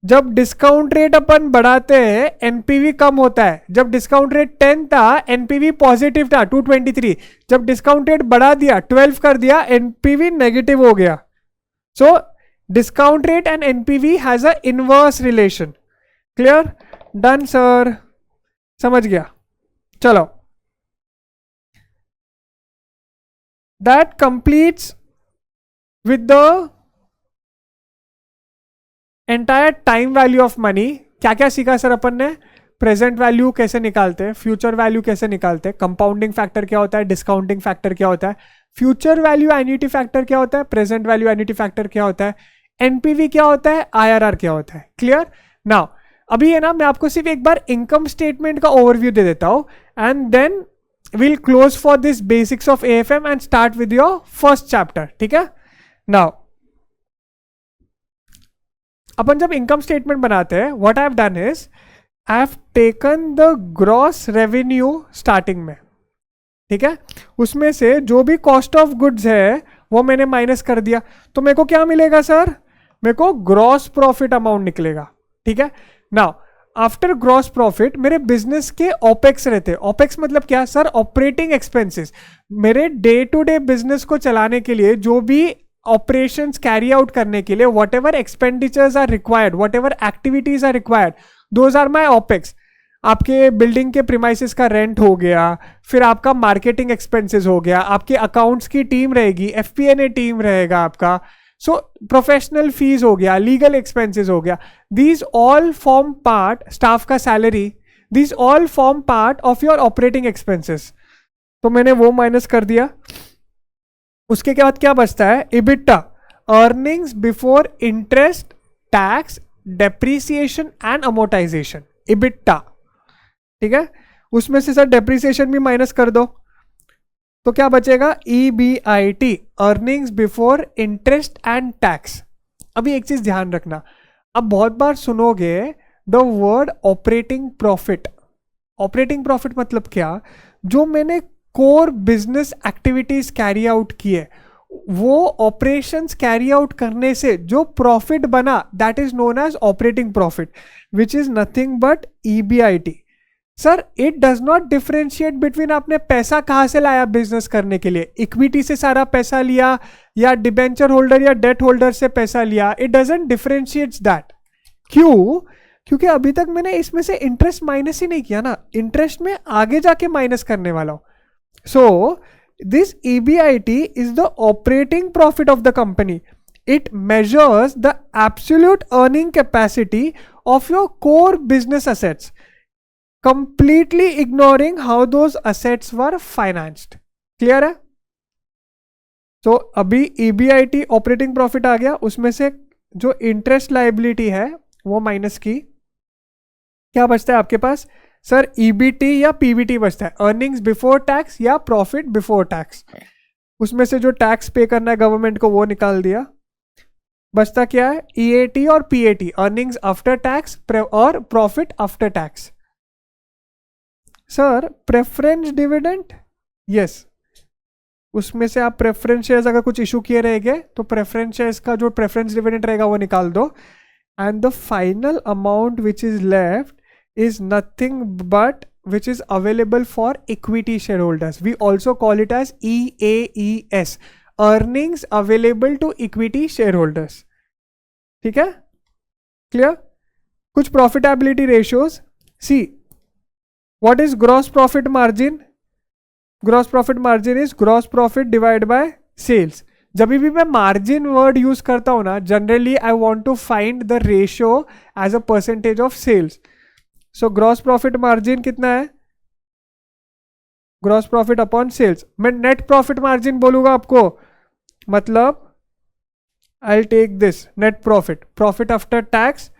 जब डिस्काउंट रेट अपन बढ़ाते हैं एनपीवी कम होता है। जब डिस्काउंट रेट 10 था NPV positive था 223। जब discount rate बढ़ा दिया 12 कर दिया एनपीवी नेगेटिव हो गया। So discount rate and NPV has a inverse relation. Clear? Done sir, समझ गया। चलो, that completes with the entire time value of money. क्या क्या सीखा सर अपन ने? प्रेजेंट वैल्यू कैसे निकालते हैं, फ्यूचर वैल्यू कैसे निकालते हैं, कंपाउंडिंग फैक्टर क्या होता है, डिस्काउंटिंग फैक्टर क्या होता है, फ्यूचर वैल्यू एन्युटी फैक्टर क्या होता है, प्रेजेंट वैल्यू एन्युटी फैक्टर क्या होता है, एनपीवी क्या होता है, IRR क्या होता है। क्लियर? नाउ अभी है ना, मैं आपको सिर्फ एक बार इनकम स्टेटमेंट का ओवरव्यू दे देता हूं and then will close for this basics of AFM and start with your first chapter, ठीक है। नाउ अपन जब इनकम स्टेटमेंट बनाते हैं, what I have done is I have taken the gross revenue starting में, ठीक है। उसमें से जो भी कॉस्ट ऑफ गुड्स है वो मैंने माइनस कर दिया, तो मेरे को क्या मिलेगा सर? मेरे को ग्रॉस प्रॉफिट अमाउंट निकलेगा, ठीक है। नाउ आफ्टर ग्रॉस प्रॉफिट मेरे बिजनेस के ओपेक्स रहते हैं। ओपेक्स मतलब क्या सर? Operating expenses. मेरे डे टू डे बिजनेस को चलाने के लिए जो भी ऑपरेशंस कैरी आउट करने के लिए whatever expenditures are required, whatever activities are required, those are my opex. आपके बिल्डिंग के प्रीमाइसेस का रेंट हो गया, फिर आपका मार्केटिंग एक्सपेंसेस हो गया, आपके अकाउंट्स की टीम रहेगी, FP&A टीम रहेगा आपका, सो प्रोफेशनल फीस हो गया, लीगल एक्सपेंसेस हो गया, these all form part, staff का salary, these all form part of your operating expenses. तो मैंने वो माइनस कर दिया। उसके बाद क्या बचता है? EBITDA, earnings before interest, tax, depreciation and amortisation, EBITDA, ठीक है। उसमें से सर डेप्रीसिएशन भी माइनस कर दो, तो क्या बचेगा? EBIT, earnings before interest and tax. अभी एक चीज ध्यान रखना, अब बहुत बार सुनोगे the word operating profit. Operating profit मतलब क्या? जो मैंने core business activities carry out किए, वो ऑपरेशंस कैरी आउट करने से जो प्रॉफिट बना that is known as operating profit, which is nothing but EBIT। Sir it does not differentiate between आपने पैसा कहाँ से लाया बिजनेस करने के लिए, इक्विटी से सारा पैसा लिया या डिबेंचर होल्डर या डेट होल्डर से पैसा लिया, इट डजंट डिफरेंशिएट्स दैट. क्यों? क्योंकि अभी तक मैंने इसमें से इंटरेस्ट माइनस ही नहीं किया ना, इंटरेस्ट में आगे जाके माइनस करने वाला हूं. So this EBIT is the operating profit of the company. It measures the absolute earning capacity of your core business assets, completely ignoring how those assets were financed. Clear है? So अभी EBIT operating profit आ गया, उसमें से जो interest liability है वो minus की. क्या बचता है आपके पास? सर EBT या PBT बचता है, अर्निंग्स बिफोर टैक्स या प्रॉफिट बिफोर टैक्स. उसमें से जो टैक्स पे करना है गवर्नमेंट को वो निकाल दिया. बचता क्या है? EAT और PAT, अर्निंग्स आफ्टर टैक्स और profit after tax. Sir preference dividend, yes, उसमें से आप प्रेफरेंस शेयर्स अगर कुछ इशू किए रहेंगे तो प्रेफरेंस शेयर्स का जो प्रेफरेंस डिविडेंड रहेगा वो निकाल दो. And the final amount which is left is nothing but which is available for equity shareholders. We also call it as EAES, earnings available to equity shareholders. ठीक है? Clear? कुछ profitability ratios. See what is gross profit margin? Gross profit margin is gross profit divide by sales. जब भी मैं margin word use करता हूं ना, generally I want to find the ratio as a percentage of sales. So gross profit margin कितना है? Gross profit upon sales. मैं net profit margin बोलूंगा आपको, मतलब I take this net profit, profit after tax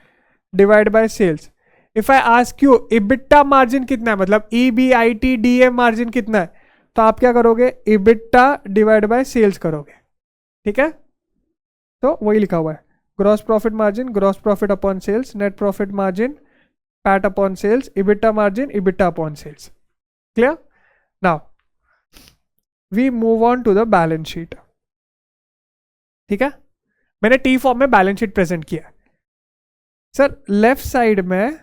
divide by sales. If I ask you EBITDA margin कितना है, मतलब EBITDA margin कितना है, तो आप क्या करोगे? इबिट्टा डिवाइड बाय सेल्स करोगे. ठीक है? तो वही लिखा हुआ है, gross profit margin, gross profit upon sales, net profit margin, PAT upon sales, EBITDA margin, EBITDA upon sales. Clear? Now, we move on to the balance sheet. ठीक है? मैंने T फॉर्म में बैलेंस शीट प्रेजेंट किया. Sir left side में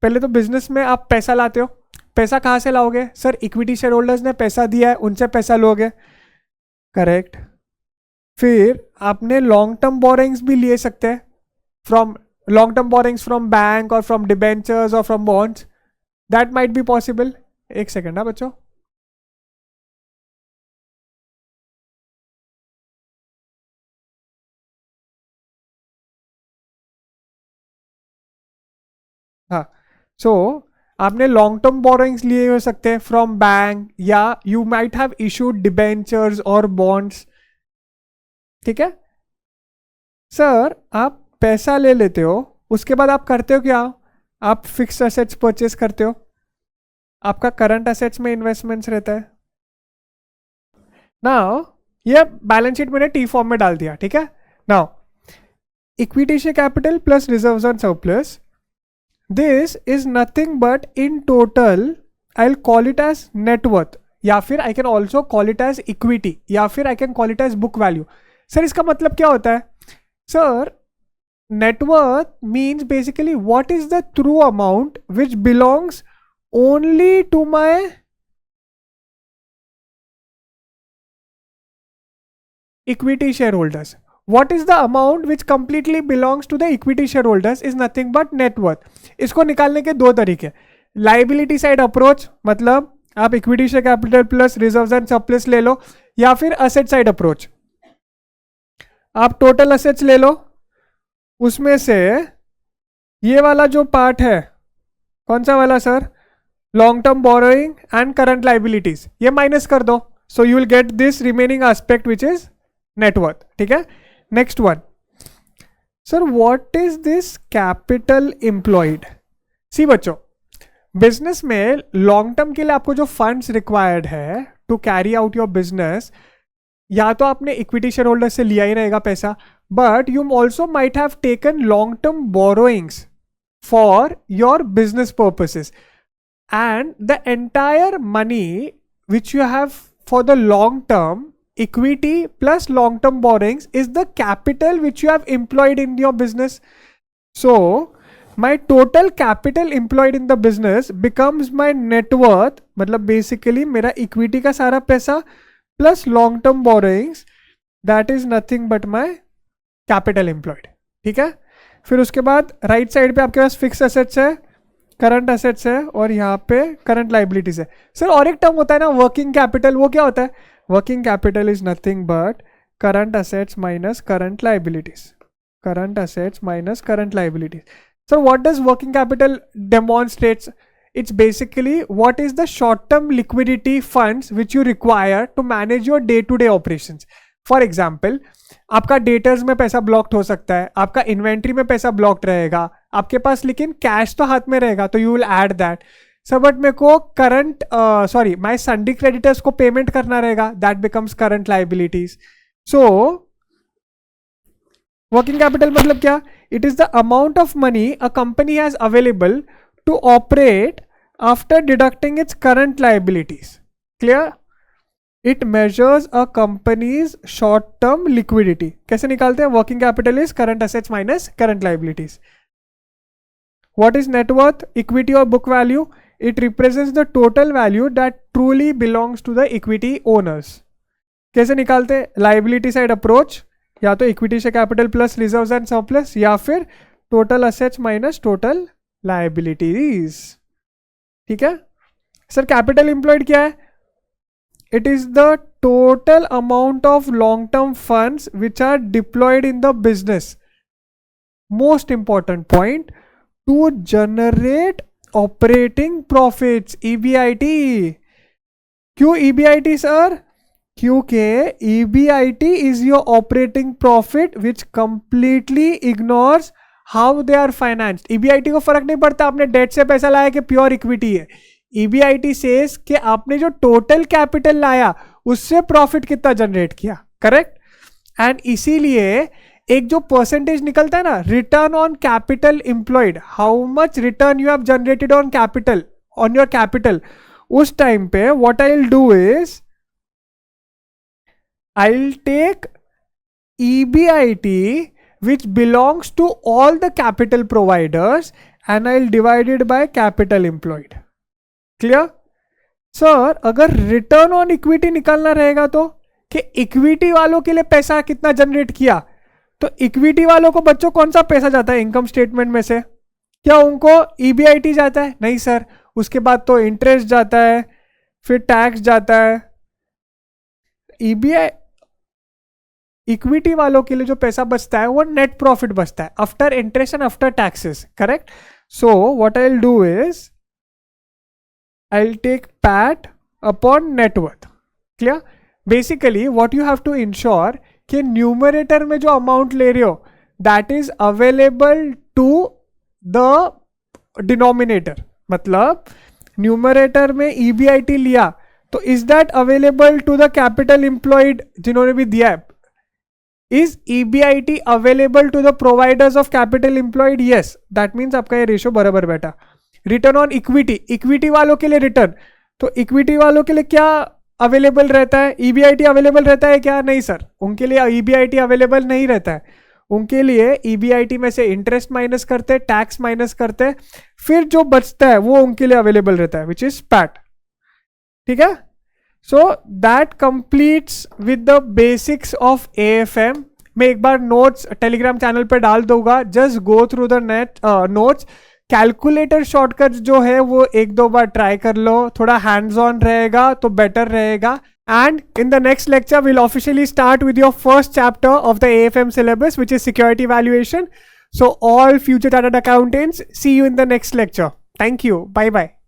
पहले तो business में आप पैसा लाते हो. पैसा कहाँ से लाओगे? सर इक्विटी शेयर होल्डर्स ने पैसा दिया है, उनसे पैसा लोगे. करेक्ट. फिर आपने लॉन्ग टर्म बोरिंग्स भी ले सकते हैं, from long term borrowings from bank or from debentures or from bonds. That might be possible. एक सेकेंड ना बच्चों. हाँ, सो आपने लॉन्ग टर्म बोरोइंग्स लिए हो सकते हैं फ्रॉम बैंक, या you might have issued debentures और बॉन्ड्स. ठीक है? सर आप पैसा ले लेते हो, उसके बाद आप करते हो क्या? आप फिक्स्ड एसेट्स परचेस करते हो, आपका करंट एसेट्स में इन्वेस्टमेंट्स रहता है. नाउ ये बैलेंस शीट मैंने T फॉर्म में डाल दिया. ठीक है? Now equity share capital plus reserves and surplus, this is nothing but in total I will call it as net worth, या फिर I can also call it as equity, या फिर I can call it as book value. Sir इसका मतलब क्या होता है? Sir net worth means basically what is the true amount which belongs only to my equity shareholders. What is the amount which completely belongs to the equity shareholders is nothing but net worth. इसको निकालने के दो तरीके. Liability side approach, मतलब आप equity share capital plus reserves and surplus ले लो, या फिर असेट साइड अप्रोच, आप टोटल असेट्स ले लो, उसमें से ये वाला जो पार्ट है, कौन सा वाला sir? Long term borrowing and current liabilities, ये माइनस कर दो. So you will get this remaining aspect which is net worth. ठीक है? Next one, sir what is this capital employed? See बच्चों, बिजनेस में लॉन्ग टर्म के लिए आपको जो फंड्स रिक्वायर्ड है to carry out your business, या तो आपने इक्विटी शेयर होल्डर से लिया ही रहेगा पैसा, but you also might have taken long-term borrowings for your business purposes, and the entire money which you have for the long term equity plus long-term borrowings is the capital which you have employed in your business. So my total capital employed in the business becomes my net worth, मतलब basically मेरा equity का सारा पैसा plus long term borrowings, that is nothing but my capital employed. ठीक है, फिर उसके बाद राइट साइड पे आपके पास फिक्स एसेट्स है, करंट एसेट्स है और यहाँ पे करंट लाइबिलिटीज है. सर और एक टर्म होता है ना वर्किंग कैपिटल, वो क्या होता है? Working capital is nothing but current assets minus current liabilities. Current assets minus current liabilities. So what does working capital demonstrates? It's basically what is the short-term liquidity funds which you require to manage your day-to-day operations. For example, आपका debtors में पैसा blocked हो सकता है, आपका inventory में पैसा blocked रहेगा, आपके पास लेकिन कैश तो हाथ में रहेगा, तो you will add that. Sir but मेरे को करंट माई संडे क्रेडिटर्स को पेमेंट करना रहेगा, that becomes current liabilities. So working capital मतलब क्या? It is the amount of money a company has available to operate after deducting its current liabilities. Clear? It measures a company's short-term liquidity. कैसे निकालते हैं? Working capital is current assets minus current liabilities. What is net worth? Equity or book value? It represents the total value that truly belongs to the equity owners. कैसे निकालते हैं? Liability side approach, या तो equity से capital plus reserves and surplus, या फिर total assets minus total liabilities. ठीक है सर. कैपिटल एम्प्लॉयड क्या है? It is the total amount of long term funds which are deployed in the business. Most important point, to generate operating profits, EBIT. क्यों EBIT sir? क्योंकि EBIT is your operating profit which completely ignores how they are financed. EBIT को फर्क नहीं पड़ता आपने date से पैसा लाया कि प्योर इक्विटी है. EBIT says कि आपने जो टोटल कैपिटल लाया उससे प्रॉफिट कितना जनरेट किया. करेक्ट? एंड इसीलिए एक जो परसेंटेज निकलता है ना, return on capital employed, how much return you have generated on capital, on your capital, उस टाइम पे what I will do is I'll take EBIT which belongs to all the capital providers and I'll divide it by capital employed. Clear? Sir अगर return on equity निकालना रहेगा तो कि equity वालों के लिए पैसा कितना जनरेट किया, तो इक्विटी वालों को बच्चों कौन सा पैसा जाता है इनकम स्टेटमेंट में से? क्या उनको EBIT जाता है? नहीं सर. उसके बाद तो इंटरेस्ट जाता है, फिर टैक्स जाता है. EBI इक्विटी वालों के लिए जो पैसा बचता है वो नेट प्रॉफिट बचता है after interest and after taxes. Correct? So what I will do is I will take PAT upon net worth. Clear? Basically what you have to ensure कि न्यूमरेटर में जो अमाउंट ले रहे हो that is available to the denominator. मतलब numerator में EBIT लिया तो is that available to the capital employed जिन्होंने भी दिया है? Is EBIT available to the providers of capital employed? Yes. That means आपका ये रेशियो बराबर बैठा. रिटर्न ऑन इक्विटी, इक्विटी वालों के लिए रिटर्न, तो इक्विटी वालों के लिए क्या अवेलेबल रहता है? EBIT अवेलेबल रहता है क्या? नहीं सर, उनके लिए EBIT अवेलेबल नहीं रहता है. उनके लिए EBIT में से इंटरेस्ट माइनस करते, टैक्स माइनस करते, फिर जो बचता है वो उनके लिए अवेलेबल रहता है विच इज पैट. ठीक है? So that completes with the basics of AFM. मैं एक बार नोट्स टेलीग्राम चैनल पे डाल दूंगा, just go through the net notes. Calculator shortcut जो है वो एक दो बार ट्राई कर लो, थोड़ा हैंड्स ऑन रहेगा तो बेटर रहेगा. And in the next lecture, we'll officially start with your first chapter of the AFM syllabus, which is security valuation. So all future chartered accountants, see you in the next lecture. Thank you. Bye bye.